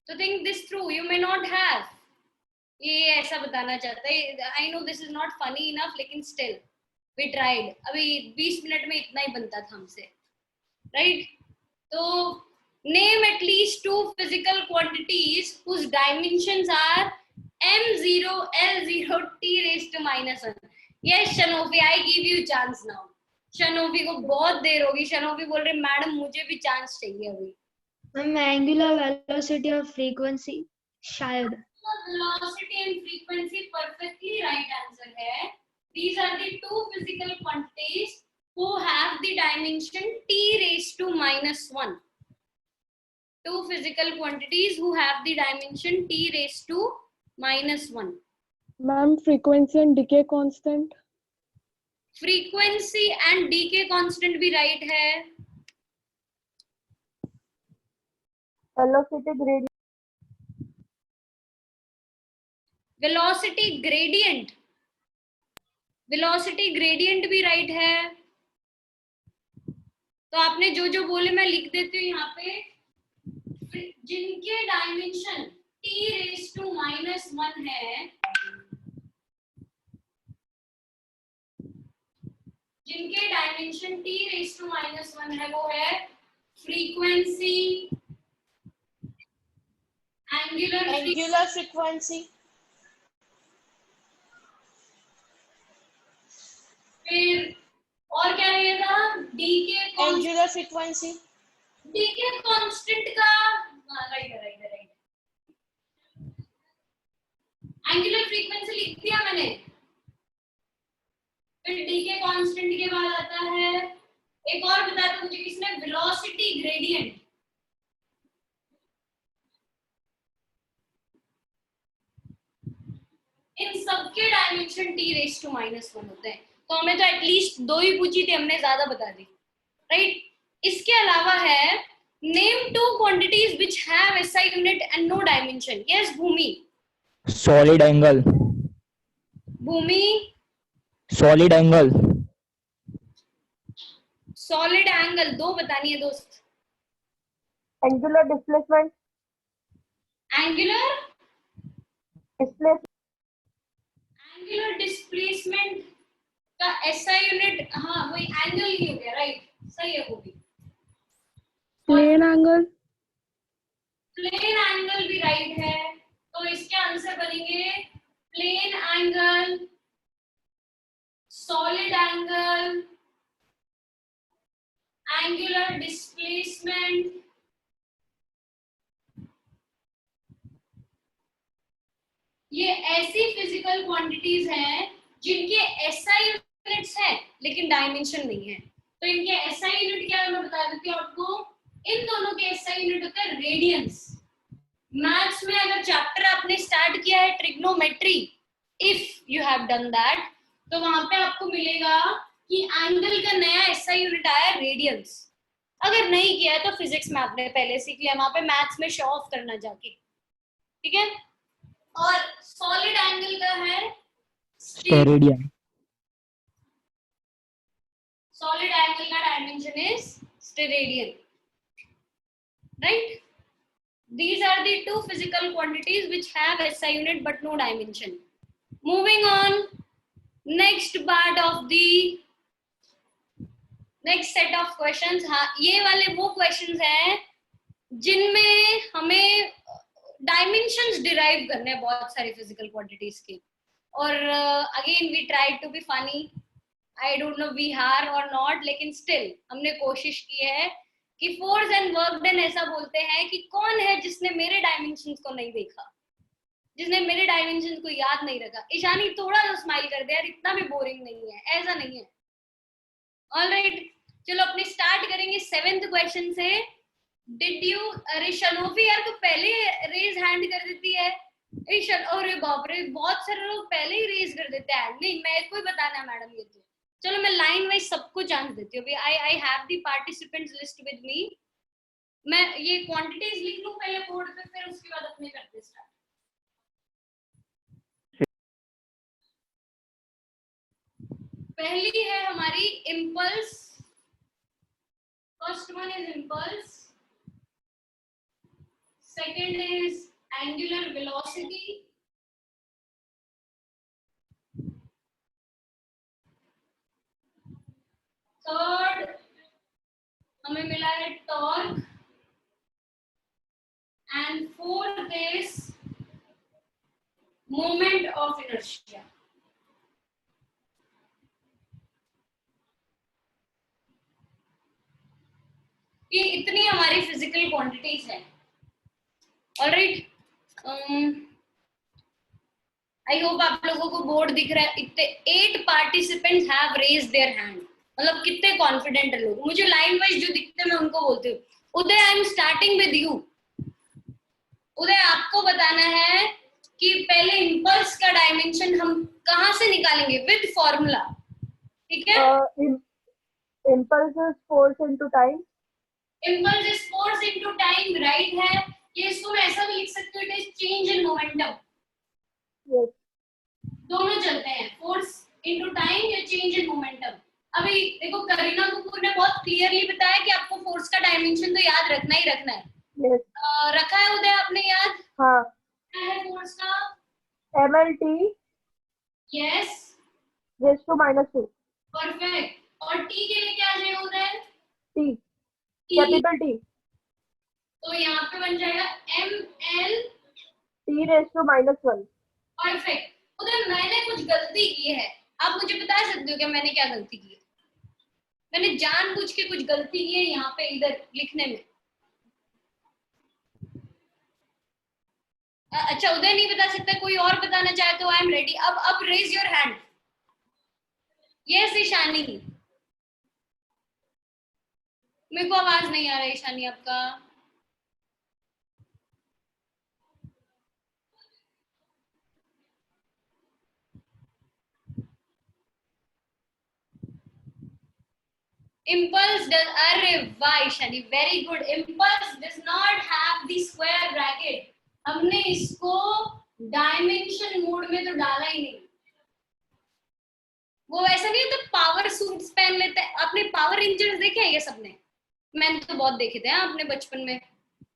तो think this through, you may not have. ये ऐसा बताना चाहता है, I know this is not funny enough, लेकिन स्टिल वी ट्राइड। अभी 20 मिनट में इतना ही बनता था हमसे। राइट, तो name at least 2 physical quantities whose dimensions are m0 l0 t raised to -1। Yes Shanofi, I give you chance now. Shanofi को बहुत देर होगी, शनोफी बोल रही मैडम मुझे भी चांस चाहिए अभी। एंगुलर वेलोसिटी और फ्रीक्वेंसी शायद। Velocity and frequency perfectly right answer है। These are the 2 physical quantities who have the dimension t raised to -1. 2 physical quantities who have the dimension t raised to -1. Ma'am, frequency and decay constant. Frequency and decay constant भी right है। Velocity gradient. Velocity gradient, velocity gradient भी right है। तो आपने जो जो बोले मैं लिख देती हूँ यहाँ पे। जिनके डायमेंशन t raised to -1 है, जिनके डायमेंशन t raised to -1 है, वो है फ्रीक्वेंसी, एंगुलर फ्रीक्वेंसी, फिर और क्या रहेगा, decay angular frequency, decay constant का राइट एंगुलर फ्रीक्वेंसी लिख दिया मैंने। फिर डीके कांस्टेंट के बाद आता है, एक और बता दो मुझे किसने, वेलोसिटी ग्रेडियंट। इन सबके डायमेंशन t रेज़ टू -1 होते हैं। तो हमें तो एटलीस्ट 2 ही पूछी थी, हमने ज्यादा बता दी। राइट, इसके अलावा है name 2 quantities which have SI unit and no dimension. Yes Bhoomi. Solid angle. Bhoomi. Solid angle. Solid angle दो बतानी है दोस्त. Angular displacement. Angular Displacement. Angular displacement का एसआई यूनिट, हाँ वही एंगल ही हो गया, राइट, सही है वो भी. Plane angle. प्लेन एंगल भी राइट है, तो इसके आंसर बनेंगे plane angle, solid angle, angular displacement. ये ऐसी फिजिकल क्वांटिटीज हैं जिनके एसआई यूनिट्स हैं लेकिन डायमेंशन नहीं है. तो इनके एसआई यूनिट क्या है मैं बता देती हूँ आपको. इन दोनों के एसआई यूनिट होता है रेडियंस. मैथ्स में अगर चैप्टर आपने स्टार्ट किया है trigonometry, if you have done that, तो वहां पे आपको मिलेगा कि एंगल का नया एसआई यूनिट आया रेडियंस. अगर नहीं किया है तो फिजिक्स में आपने पहले सीख लिया, वहां पे मैथ्स में शो ऑफ करना जाके. ठीक है. और सॉलिड एंगल का है Steradian. सॉलिड एंगल का dimension is steradian, right. These are the two physical quantities which have SI unit but no dimension. Moving on, next part of the next set of questions. हाँ, ये वाले वो questions हैं जिनमें हमें dimensions derive करने हैं बहुत सारी physical quantities के. और again we tried to be funny. I don't know we are or not, लेकिन still हमने कोशिश की है कि फोर्स एंड वर्क डन ऐसा बोलते हैं कि कौन है जिसने मेरे डायमेंशंस को नहीं देखा, जिसने मेरे डायमेंशंस को याद नहीं रखा. ईशानी थोड़ा सा स्माइल कर दे यार, इतना भी बोरिंग नहीं है, ऐसा नहीं है. ऑलराइट, चलो अपने स्टार्ट करेंगे 7th क्वेश्चन से. डिड यू, अरे शनोफी यार तो पहले रेज हैंड कर देती है. अरे बाप रे, बहुत सारे लोग पहले ही रेज कर देते हैं. नहीं, मेरे को ही बताना है मैडम ये तो. चलो मैं लाइन वाइज सबको चांस देती हूँ. I have the participants list with me. मैं ये क्वांटिटीज लिख लूं पहले बोर्ड पे, फिर उसके बाद अपने करते स्टार्ट. पहली है हमारी impulse. First one is impulse. Second is angular velocity. Third हमें मिला है torque. And fourth is moment of inertia. ये इतनी हमारी फिजिकल क्वांटिटीज है. ऑलराइट, आई होप आप लोगों को बोर्ड दिख रहा है. इतने 8 participants have raised their hand. मतलब कितने कॉन्फिडेंट है लोग. मुझे लाइन वाइज जो दिखते हैं मैं उनको बोलती हूँ. Uday, I am starting with you. Uday, आपको बताना है कि पहले इम्पल्स का डायमेंशन हम कहाँ से निकालेंगे विद फॉर्मूला. ठीक है. Impulse is force into time. Impulse is force into time, right है. ये इसको मैं ऐसा भी लिख सकती हूँ, it is change in momentum. Yes. दोनों चलते हैं, फोर्स इनटू टाइम या चेंज इन मोमेंटम. अभी देखो करीना कपूर ने बहुत क्लियरली बताया कि आपको फोर्स का डायमेंशन तो याद रखना ही रखना है. Yes. रखा है उदय आपने याद? हाँ. क्या है फोर्स का? MLT. Yes, raised to -2. Perfect. और टी के लिए क्या चाहिए उदय? T. Capital T. तो यहाँ पे बन जाएगा ML T raised to -1. Perfect. उधर मैंने कुछ गलती की है, आप मुझे बता सकते हो क्या मैंने क्या गलती की है? मैंने जानबूझ के कुछ गलती की है यहाँ पे इधर लिखने में. अच्छा, उदय नहीं बता सकता, कोई और बताना चाहे तो आई एम रेडी. अब raise your hand. Yes Ishani. मेरे को आवाज नहीं आ रहा है ईशानी आपका. Impulse does, अरे वाह Ishani, very good. Impulse does not have the square bracket. हमने इसको डायमेंशन मोड में तो डाला ही नहीं. वो वैसा नहीं होता, पावर सूट्स पहन लेते हैं। आपने पावर रेंजर्स देखे हैं ये सबने? मैंने तो बहुत देखे थे आपने बचपन में,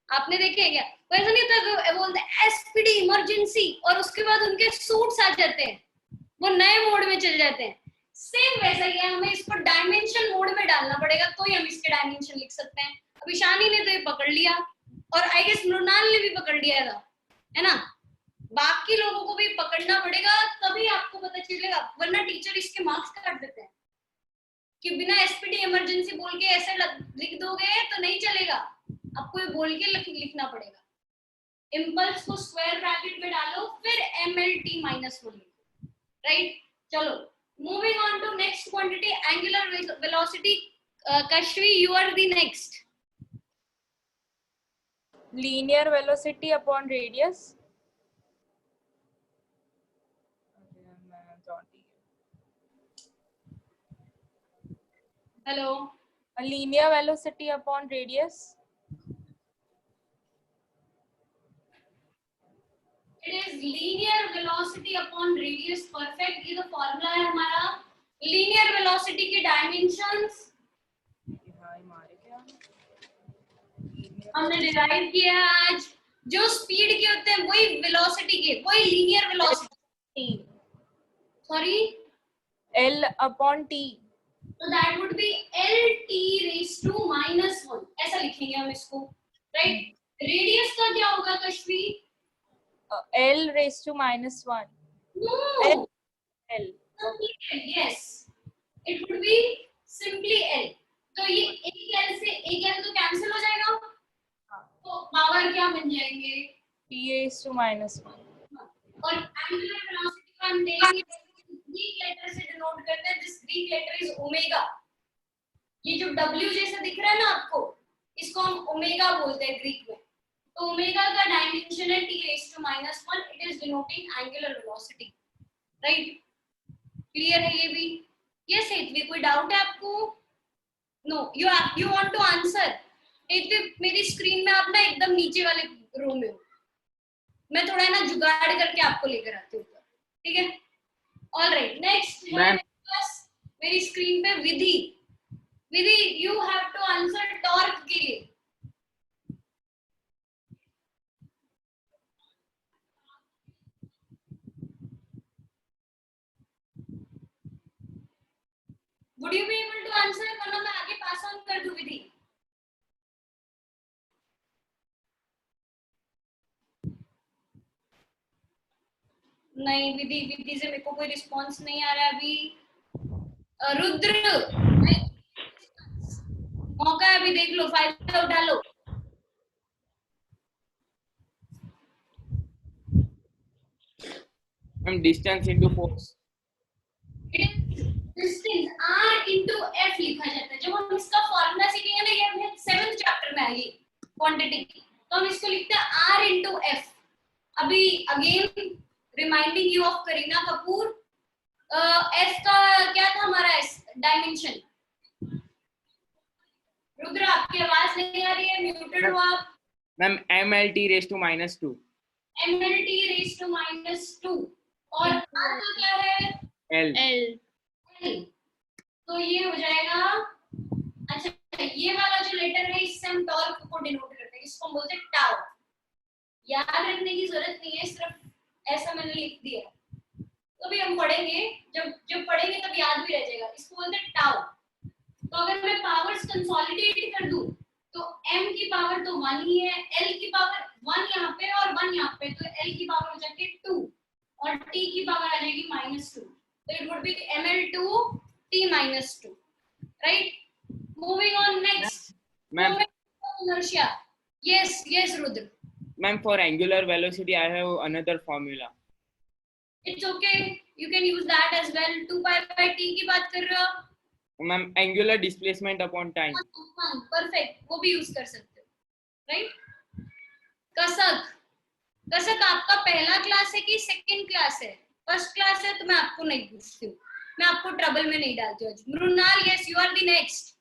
आपने देखे हैं क्या? वैसा नहीं होता, वो बोलते हैं एसपीडी इमरजेंसी और उसके बाद उनके सूट्स आ जाते हैं, वो नए मोड में चल जाते हैं। सेम वैसा ही है, हमें इसको डायमेंशन मोड में डालना पड़ेगा तो ही हम इसके डायमेंशन लिख सकते हैं। अभी शानी ने तो ये पकड़ लिया और आई गेस मृणाल ने भी पकड़ लिया था, है ना? बाकी लोगों को भी पकड़ना पड़ेगा तभी आपको पता चलेगा, वरना टीचर इसके मार्क्स काट देते हैं कि बिना एसपीडी इमरजेंसी बोल के ऐसे लिख दोगे तो नहीं चलेगा, आपको ये बोल के लिखना पड़ेगा। इम्पल्स को स्क्वायर ब्रैकेट में डालो, फिर MLT -1 लिखो, राइट? चलो moving on to next quantity, angular velocity. Kashvi, you are the next. Linear velocity upon radius. Hello. A linear velocity upon radius. It is linear velocity upon radius. Perfect. ये तो formula है हमारा। linear velocity के dimensions हमने derive किया है आज। जो स्पीड के होते हैं वही वेलोसिटी के, वही linear velocity. Sorry, L upon T. So that would be LT raised to -1, ऐसा लिखेंगे हम इसको, राइट? रेडियस का क्या होगा Kashvi? L raised to -1. No. L. Yes, it would be simply L. तो ये एक L से एक L तो कैंसिल हो जाएगा, तो पावर क्या बन जाएंगे? T raised to -1. और एंगुलर वेलोसिटी का हम देखेंगे ग्रीक लेटर से डिनोट करते हैं, this Greek letter is omega. ये जो W जैसा दिख रहा है ना आपको, इसको हम ओमेगा बोलते हैं ग्रीक में। तो ओमेगा का डायमेंशन है T raised to -1, it is denoting angular velocity, right? Clear है ये भी? यस हेतवी, कोई डाउट है आपको? No, you want to answer? मेरी स्क्रीन में आप ना एकदम नीचे वाले रो में हो, मैं थोड़ा ना जुगाड़ करके आपको लेकर आती हूँ, ठीक है? ऑलराइट, नेक्स्ट है मेरी स्क्रीन पे Vidhi. Vidhi, you have to answer torque के लिए। Would you be able to answer, वरना मैं आगे पास ऑन कर दूं विधि? नहीं, विधि से मेरे को कोई रिस्पांस नहीं आ रहा है अभी। रुद्र, मौका है अभी, देख लो, फायदा उठा लो। Distance into force. Distance R into F लिखा जाता है। जब हम इसका फॉर्मूला सीखेंगे ना, ये हमें 7th चैप्टर में आएगी क्वांटिटी की, तो हम इसको लिखते हैं R into F। अभी again reminding you of Kareena Kapoor, F का क्या था हमारा डायमेंशन? रुद्र, आपकी आवाज नहीं आ रही है, म्यूटेड हो आप। Ma'am MLT raised to -2. MLT raised to -2 और R का क्या है? L. तो ये हो जाएगा, अच्छा ये वाला जो लेटर है इससे हम टॉर्क को डिनोट करते हैं, इसको हम बोलते हैं टाउ। याद रखने की जरूरत नहीं है, सिर्फ ऐसा मैंने लिख दिया, तो भी हम पढ़ेंगे, जब पढ़ेंगे तब याद भी रह जाएगा। इसको बोलते हैं टाउ। तो अगर मैं पावर्स कंसोलिडेट कर दूं तो m की पावर तो 1 ही है, l की पावर 1 यहाँ पे और 1 यहाँ पे, तो l की पावर हो जाएगी 2 और t की पावर आ जाएगी -2, so it would be ML2 T -2, right? Moving on next. Ma'am. Inertia. Yes, Rudra. Ma'am, for angular velocity, I have another formula. It's okay. You can use that as well. 2 pi by t की बात कर रहे हो? Ma'am, angular displacement upon time. Perfect. वो भी use कर सकते हो, right? कसक आपका पहला क्लास है कि सेकंड क्लास है? फर्स्ट क्लास है तो मैं आपको नहीं पूछती हूँ, मैं आपको ट्रबल में नहीं डालती हूँ। Mrinal, yes, you are the next.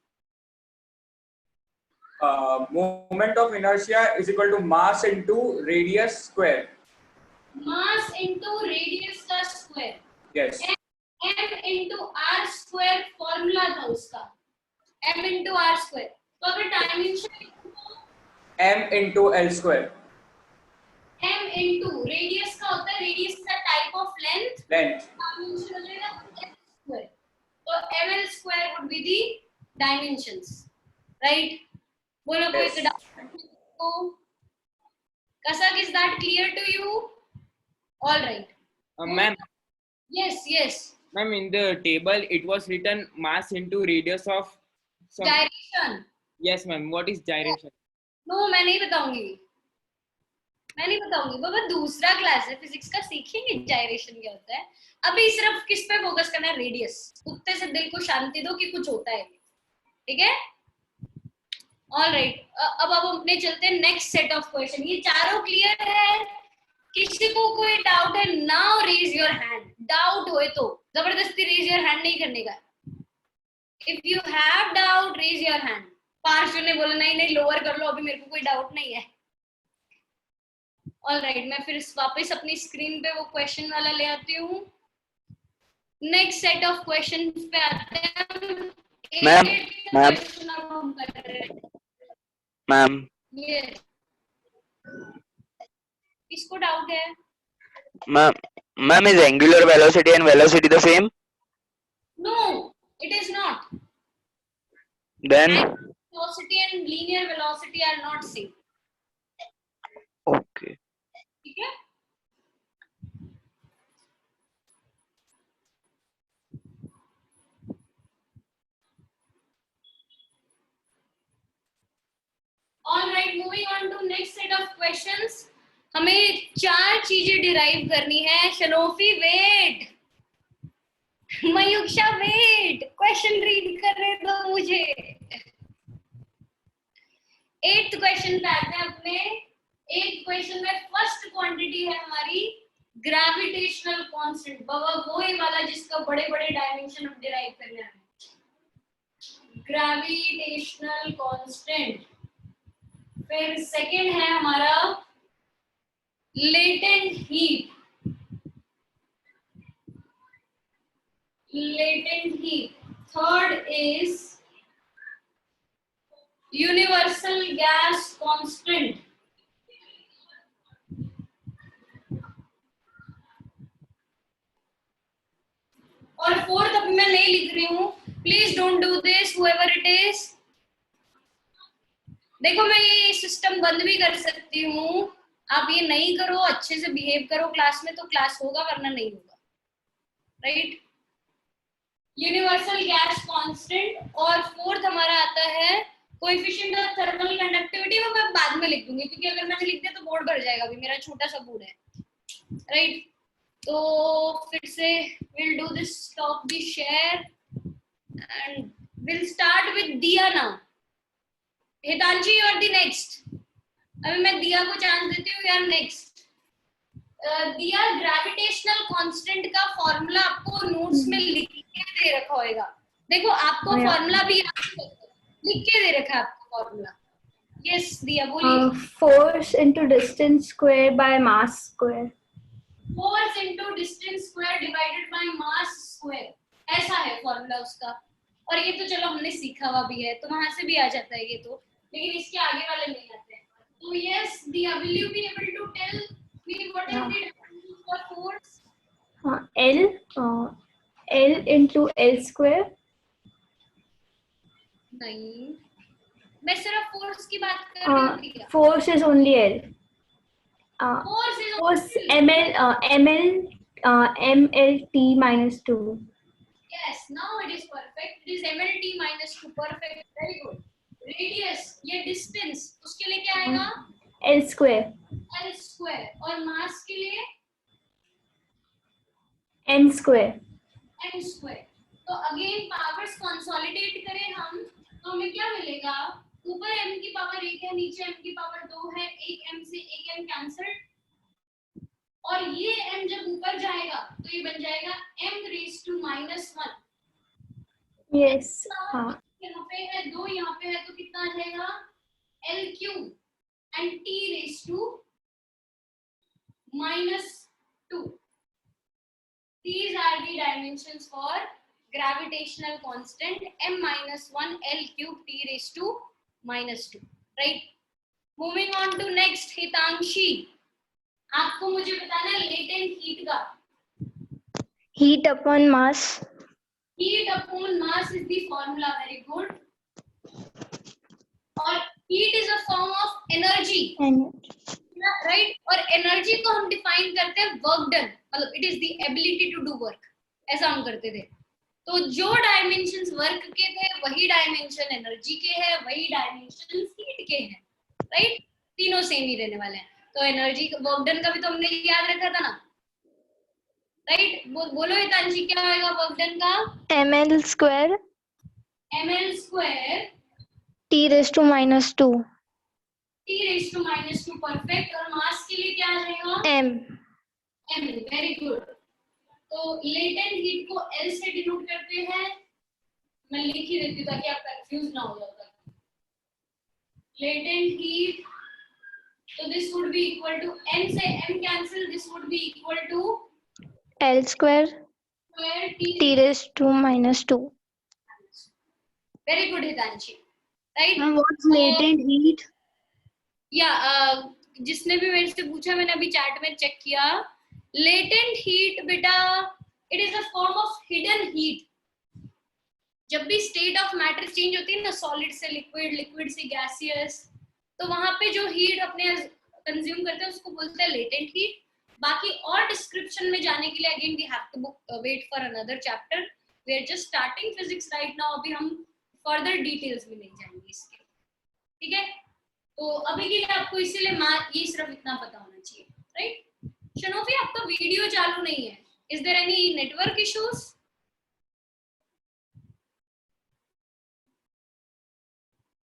Moment of inertia is equal to mass into radius square. Mass into radius का square. Yes. m into r square formula था उसका, m into r square। तो अगर dimension m into l square, m into radius का होता है, radius का type of length, length, dimension हो जाएगा l square। तो ml square would be the dimensions, right? बोलो कोई yes. Doubt? Kasak, is that clear to you? All right. Ma'am, Yes. ma'am, in the table it was written mass into radius of some. Gyration. Yes, ma'am. What is gyration? No, मैं नहीं बताऊंगी बाबा, दूसरा class है physics का, सीखेंगे gyration क्या होता है। अभी सिर्फ किस पे फोकस करना है? रेडियस। कुत्ते से दिल को शांति दो कि कुछ होता है, ठीक है? ऑल राइट, अब अपने चलते हैं नेक्स्ट सेट ऑफ क्वेश्चन। ये चारों क्लियर है? किसी को कोई डाउट है? Now raise your hand. Doubt होए तो जबरदस्ती रेज योर हैंड नहीं करने का। If you have doubt raise your hand. Parshva ने बोला नहीं लोअर कर लो, अभी मेरे को कोई डाउट नहीं है। ऑल राइट, मैं फिर वापस अपनी स्क्रीन पे वो क्वेश्चन वाला ले आती हूँ। नेक्स्ट सेट ऑफ क्वेश्चन पे आते हैं। मैम यस, किसको डाउट है? Ma'am is angular velocity and velocity the same? No, it is not. Then Velocity and linear velocity are not same. okay. ठीक है? All right, moving on to next set of questions. हमें 4 चीजें derive करनी है। शनोफी wait, मयूक्षा wait, question read करने दो मुझे। 8th question पे आते हैं अपने। 8th क्वेश्चन में फर्स्ट क्वांटिटी है हमारी ग्रेविटेशनल कांस्टेंट। बाबा वही वाला जिसका बड़े बड़े डायमेंशन हम डिराइव करने हैं। Gravitational constant. फिर सेकंड है हमारा latent heat. Third is universal gas constant. और फोर्थ अभी मैं नहीं लिख रही हूँ, please don't do this whoever it is. देखो मैं ये सिस्टम बंद भी कर सकती हूँ, आप ये नहीं करो, अच्छे से बिहेव करो क्लास में तो क्लास होगा, वरना नहीं होगा, राइट? Universal gas constant. और फोर्थ हमारा आता है कोएफिशिएंट ऑफ थर्मल कंडक्टिविटी। वो मैं बाद में लिख दूंगी, क्योंकि अगर मैंने लिख दिया तो बोर्ड भर जाएगा, अभी मेरा छोटा सा बोर्ड है, राइट? तो फिर से will do this, stop the share and will start with दिया नाउ। हितांशी और द नेक्स्ट। अभी मैं दिया को चांस देती हूँ यार। नेक्स्ट दिया, ग्रेविटेशनल कांस्टेंट का फॉर्मूला आपको नोट्स में लिख के दे रखा होगा। देखो आपको फॉर्मूला भी लिख के दे रखा है आपको फॉर्मूला। यस दिया बोलिए। Force into distance square by mass square. Force into distance square divided by mass square, ऐसा है फॉर्मूला उसका। और ये तो चलो हमने सीखा हुआ भी है, तो वहां से भी आ जाता है ये तो, लेकिन इसके आगे वाले नहीं आते हैं। So yes, Diya, will you be able to tell me what is the definition for force? L into L square. नहीं, मैं सिर्फ फोर्स की बात कर रही हूँ। Force is only L. Force MLT minus 2. Yes, now it is perfect. It is MLT minus 2. Perfect, very good. Radius, ये distance, उसके लिए क्या आएगा? L square. L square। और mass के लिए M square. M square। तो अगेन पावर्स कंसोलिडेट करें हम, तो हमें क्या मिलेगा? ऊपर m की पावर 1 है, नीचे m की पावर 2 है, एक m से एक m कैंसल, और ये m जब ऊपर जाएगा तो ये बन जाएगा m रेज़ टू -1। Yes. यहाँ पे है 2, यहाँ पे है, तो कितना आ जाएगा? L cube and t raise to -2। These are the dimensions for gravitational constant m-1 L cube t raised to -2, right? Moving on to next, हितांशी, आपको मुझे बताना है latent heat का. Heat upon mass. Heat upon mass is the formula. Very good. और heat is a form of energy, right? और energy को हम define करते हैं work done, मतलब it is the ability to do work. ऐसा हम करते थे. तो जो dimensions work के थे वही dimension energy के हैं, वही dimensions heat के हैं, right? तीनों सेम ही रहने वाले हैं. तो energy work done का भी तो हमने याद रखा था ना, right? बोलो हितांशी, क्या होगा work done का? ml square t raised to -2. t raised to -2, perfect. और mass के लिए क्या आ जाएगा? m, very good. तो latent heat को L से डिनोट करते हैं. मैं लिख ही देती हूँ ताकि आप कंफ्यूज ना हो जाओ. Latent heat, so this would be equal to m से m cancel, this would be equal to L square t raised to -2. Very good Hitanshi, right? What's latent heat? Yeah, जिसने भी मेरे से पूछा मैंने अभी चैट में चेक किया. Latent heat बेटा, it is a form of hidden heat. जब भी state of matter change होती है ना, solid से liquid, liquid से gaseous, तो वहां पे जो heat अपने consume करते हैं उसको बोलते हैं latent heat. बाकी और description में जाने के लिए again we have to wait for another chapter. We are just starting physics right now. अभी हम further details में नहीं जाएंगे इसके, ठीक है? तो अभी के लिए आपको इसीलिए ये सिर्फ इतना पता होना चाहिए, राइट? शनोफी, आपका वीडियो चालू नहीं है. Is there any network issues?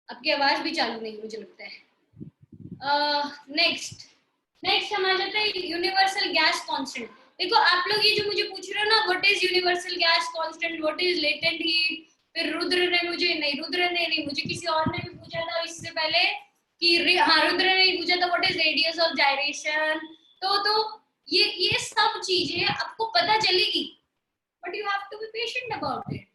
आपकी आवाज भी चालू नहीं मुझे लगता है. नेक्स्ट हम आ जाते हैं यूनिवर्सल गैस कांस्टेंट. देखो आप लोग ये जो मुझे पूछ रहे हो ना, what is universal gas constant, what is latent heat, फिर रुद्र ने मुझे किसी और ने भी पूछा था इससे पहले कि हाँ रुद्र ने पूछा था what is radius of gyration. तो ये सब चीजें आपको पता चलेगी, but you have to be patient about it.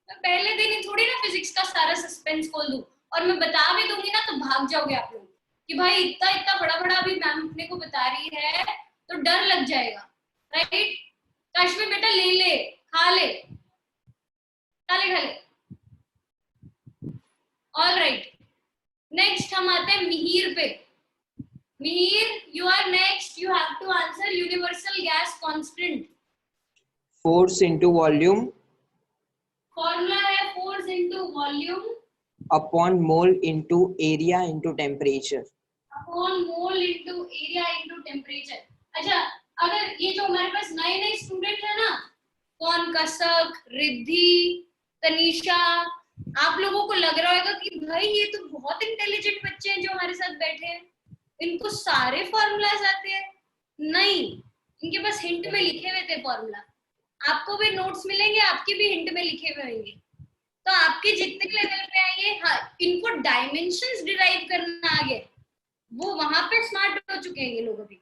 मैं पहले दिन ही थोड़ी ना फिजिक्स का सारा सस्पेंस खोल दूं और मैं बता भी दूंगी ना तो भाग जाओगे आप लोग कि भाई इतना बड़ा अभी मैम अपने को बता रही है, तो डर लग जाएगा, राइट? काश्मीर बेटा ले खा ले. ऑल राइट, नेक्स्ट हम आते हैं मिहिर पे. Mihir, you are next. You have to answer universal gas constant. Force into volume. Formula है force into volume Upon mole into area into temperature. Upon mole into area into temperature. अच्छा, अगर ये जो हमारे पास नए स्टूडेंट है ना, कौन, कसक, रिद्धि, तनीषा, आप लोगों को लग रहा होगा कि भाई ये तो बहुत इंटेलिजेंट बच्चे हैं जो हमारे साथ बैठे हैं, इनको सारे फॉर्मूलाज आते हैं. नहीं, इनके पास हिंट में लिखे हुए थे फॉर्मूला. आपको भी नोट्स मिलेंगे, आपके भी हिंट में लिखे हुए होंगे. तो आपके जितने लेवल पे आएंगे, हाँ, इनको डायमेंशंस डिराइव करना आ गया, वो वहां पे स्मार्ट हो चुके हैं ये लोग अभी,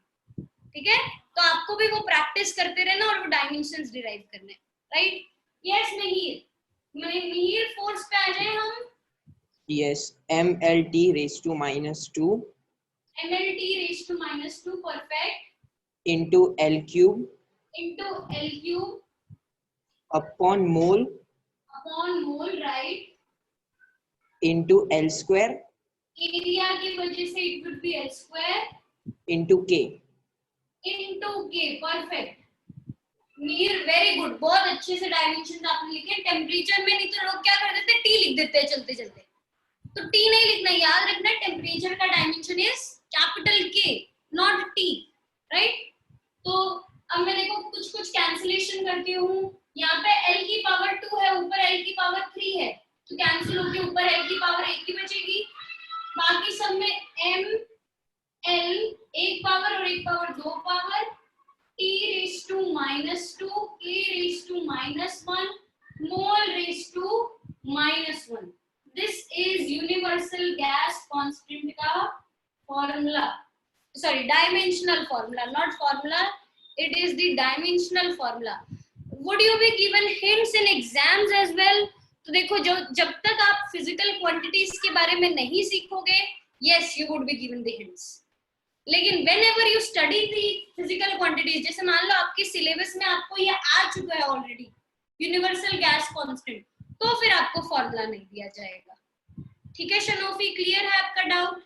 ठीक है? तो आपको भी वो प्रैक्टिस करते रहना और वो डायमेंशंस डिराइव करने, राइट? यस मिहिर, फोर्स पे आ जाए हम. Yes, mLT raised to -2 mLT raised to -2, perfect. into L cube upon mole right, into L square area की वजह से it would be L square into K. perfect. Mir, very good, बहुत अच्छे से dimensions आपने लिखे. टेम्परेचर में नहीं तो लोग क्या कर देते, टी लिख देते हैं चलते चलते. तो टी नहीं लिखना, याद रखना टेम्परेचर का डायमेंशन इज कैपिटल के, नॉट टी, राइट? तो अब मैं देखो कुछ कैंसिलेशन करती हूँ. यहाँ पे L की पावर 2 है, ऊपर L की पावर 3 है, तो कैंसिल होके ऊपर L की पावर 1 ही बचेगी. बाकी सब में M L एक पावर और एक power 2 power, T raised to -2, K raised to -1, mole raised to -1. This is universal gas constant का formula. Sorry, dimensional formula, not formula. It is the dimensional formula. would you be given hints in exams as well? तो देखो जब तक आप physical quantities के बारे में नहीं सीखोगे, yes, you would be given the hints. लेकिन whenever you study the physical quantities, जैसे मान लो आपके syllabus में आपको ये आ चुका है already, universal gas constant, तो फिर आपको formula नहीं दिया जाएगा. ठीक है शनोफी, clear है आपका doubt?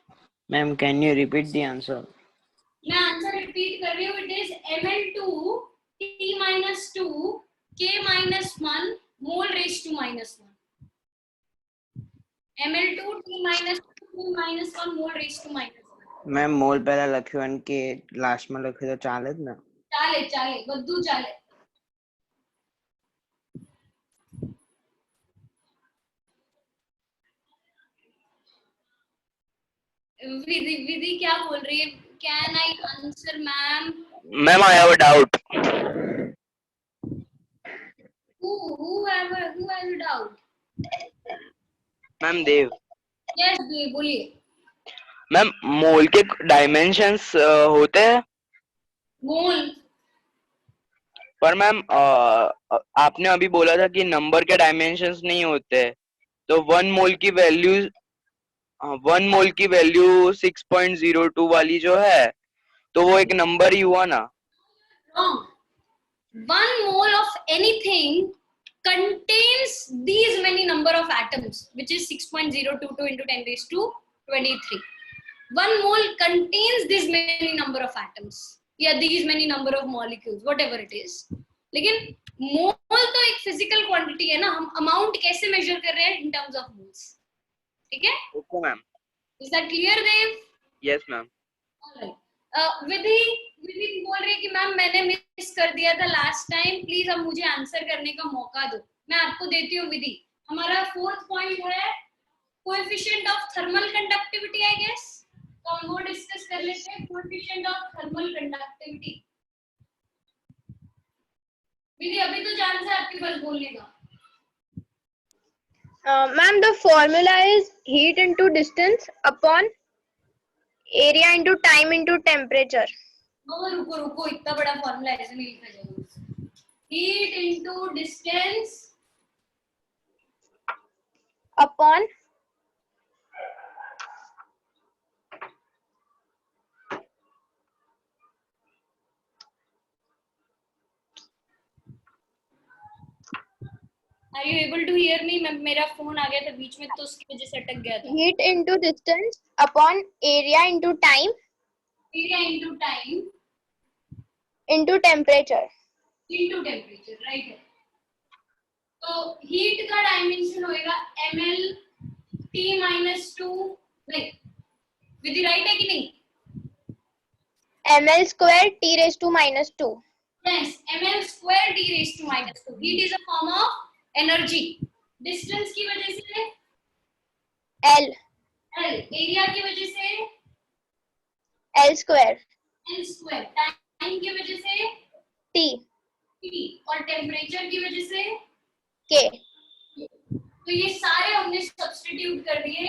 Ma'am, can you repeat the answer? मैं आंसर रिपीट कर रही हूँ. It is Ml2 T-2 K-1 mole raise to -1. Ml2 T-2 K-1 mole raise to -1. Ma'am mole पहला लख्यो અને કે લાસ્ટમાં લખ્યો તો ચાલે જ ને? ચાલે બધું ચાલે. विधि क्या बोल रही है? Can I answer, ma'am? Ma'am, I have a doubt. Who has a doubt? Ma'am, Dev. Yes, Dev, बोलिए. मैम मोल के डायमेंशंस होते हैं? मोल पर मैम आपने अभी बोला था कि नंबर के डायमेंशंस नहीं होते, तो 1 मोल की वैल्यू 6.02 वाली जो है तो वो एक नंबर ही हुआ ना? Wrong. 1 mole of anything contains these many number of atoms, which is 6.022 into 10 raised to 23. 1 mole contains this many number of atoms, या these many number of molecules, whatever it is. लेकिन मोल तो एक physical quantity है ना, हम amount कैसे major कर रहे हैं इन टर्म्स ऑफ मोल्स. ठीक है? Okay ma'am. Is that clear Dev? Yes ma'am. Alright. Vidhi बोल रही है कि मैम मैंने मिस कर दिया था लास्ट टाइम, प्लीज अब मुझे आंसर करने का मौका दो. मैं आपको देती हूँ विधि. हमारा 4th पॉइंट है coefficient of thermal conductivity, I guess. तो हम वो डिस्कस कर लेते हैं, coefficient of thermal conductivity. Vidhi अभी तो चांस है आपके पास बोलने का. Ma'am, the formula is heat into distance upon area into time into temperature. रुको इतना बड़ा फॉर्मूला ऐसे नहीं लिखा जाएगा. Heat into distance upon Are you able to hear me? मेरा फोन आ गया था बीच में तो उसकी वजह से अटक गया था. heat into distance upon area into time into temperature. Right है. तो हीट का डायमेंशन होएगा ml T-2. नहीं विधि राइट है कि नहीं? ml square T raised to -2. Yes, ml square T raised to -2. Heat is a form of energy. Distance की वजह से L एरिया की वजह से L square टाइम की वजह से T और टेम्परेचर की वजह से K. तो ये सारे हमने सब्स्टिट्यूट कर दिए.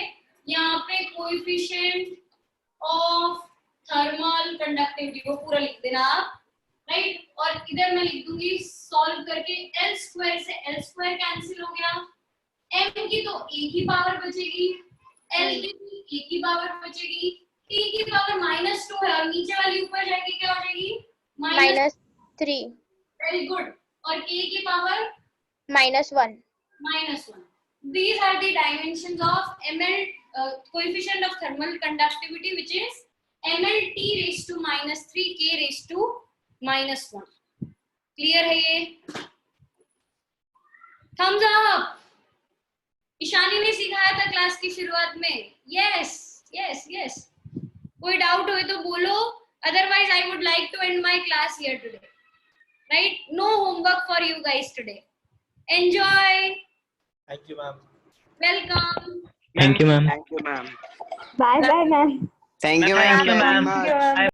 यहाँ पे कोएफिशिएंट ऑफ थर्मल कंडक्टिविटी वो पूरा लिख देना आप, राइट. और इधर मैं लिख दूंगी सॉल्व करके L स्क्वायर से L स्क्वायर कैंसिल हो गया. M की तो एक ही पावर बचेगी, L की एक ही पावर बचेगी, T की पावर -2 है और नीचे वाली ऊपर जाएगी क्या हो जाएगी? -3. Very good. और K की power -1. These are the dimensions of ml coefficient of thermal conductivity, which is ml T raised to -3 K raised to -1. Clear है ये? Thums up. ईशानी ने सिखाया था क्लास की शुरुआत में. यस. कोई डाउट हो तो बोलो, otherwise I would like to end my class here today. Right? No homework for you guys today. Enjoy. Thank you, ma'am. Welcome. Thank you, ma'am. Thank you, ma'am. Bye, ma'am. Thank you, ma'am. Thank you, ma'am.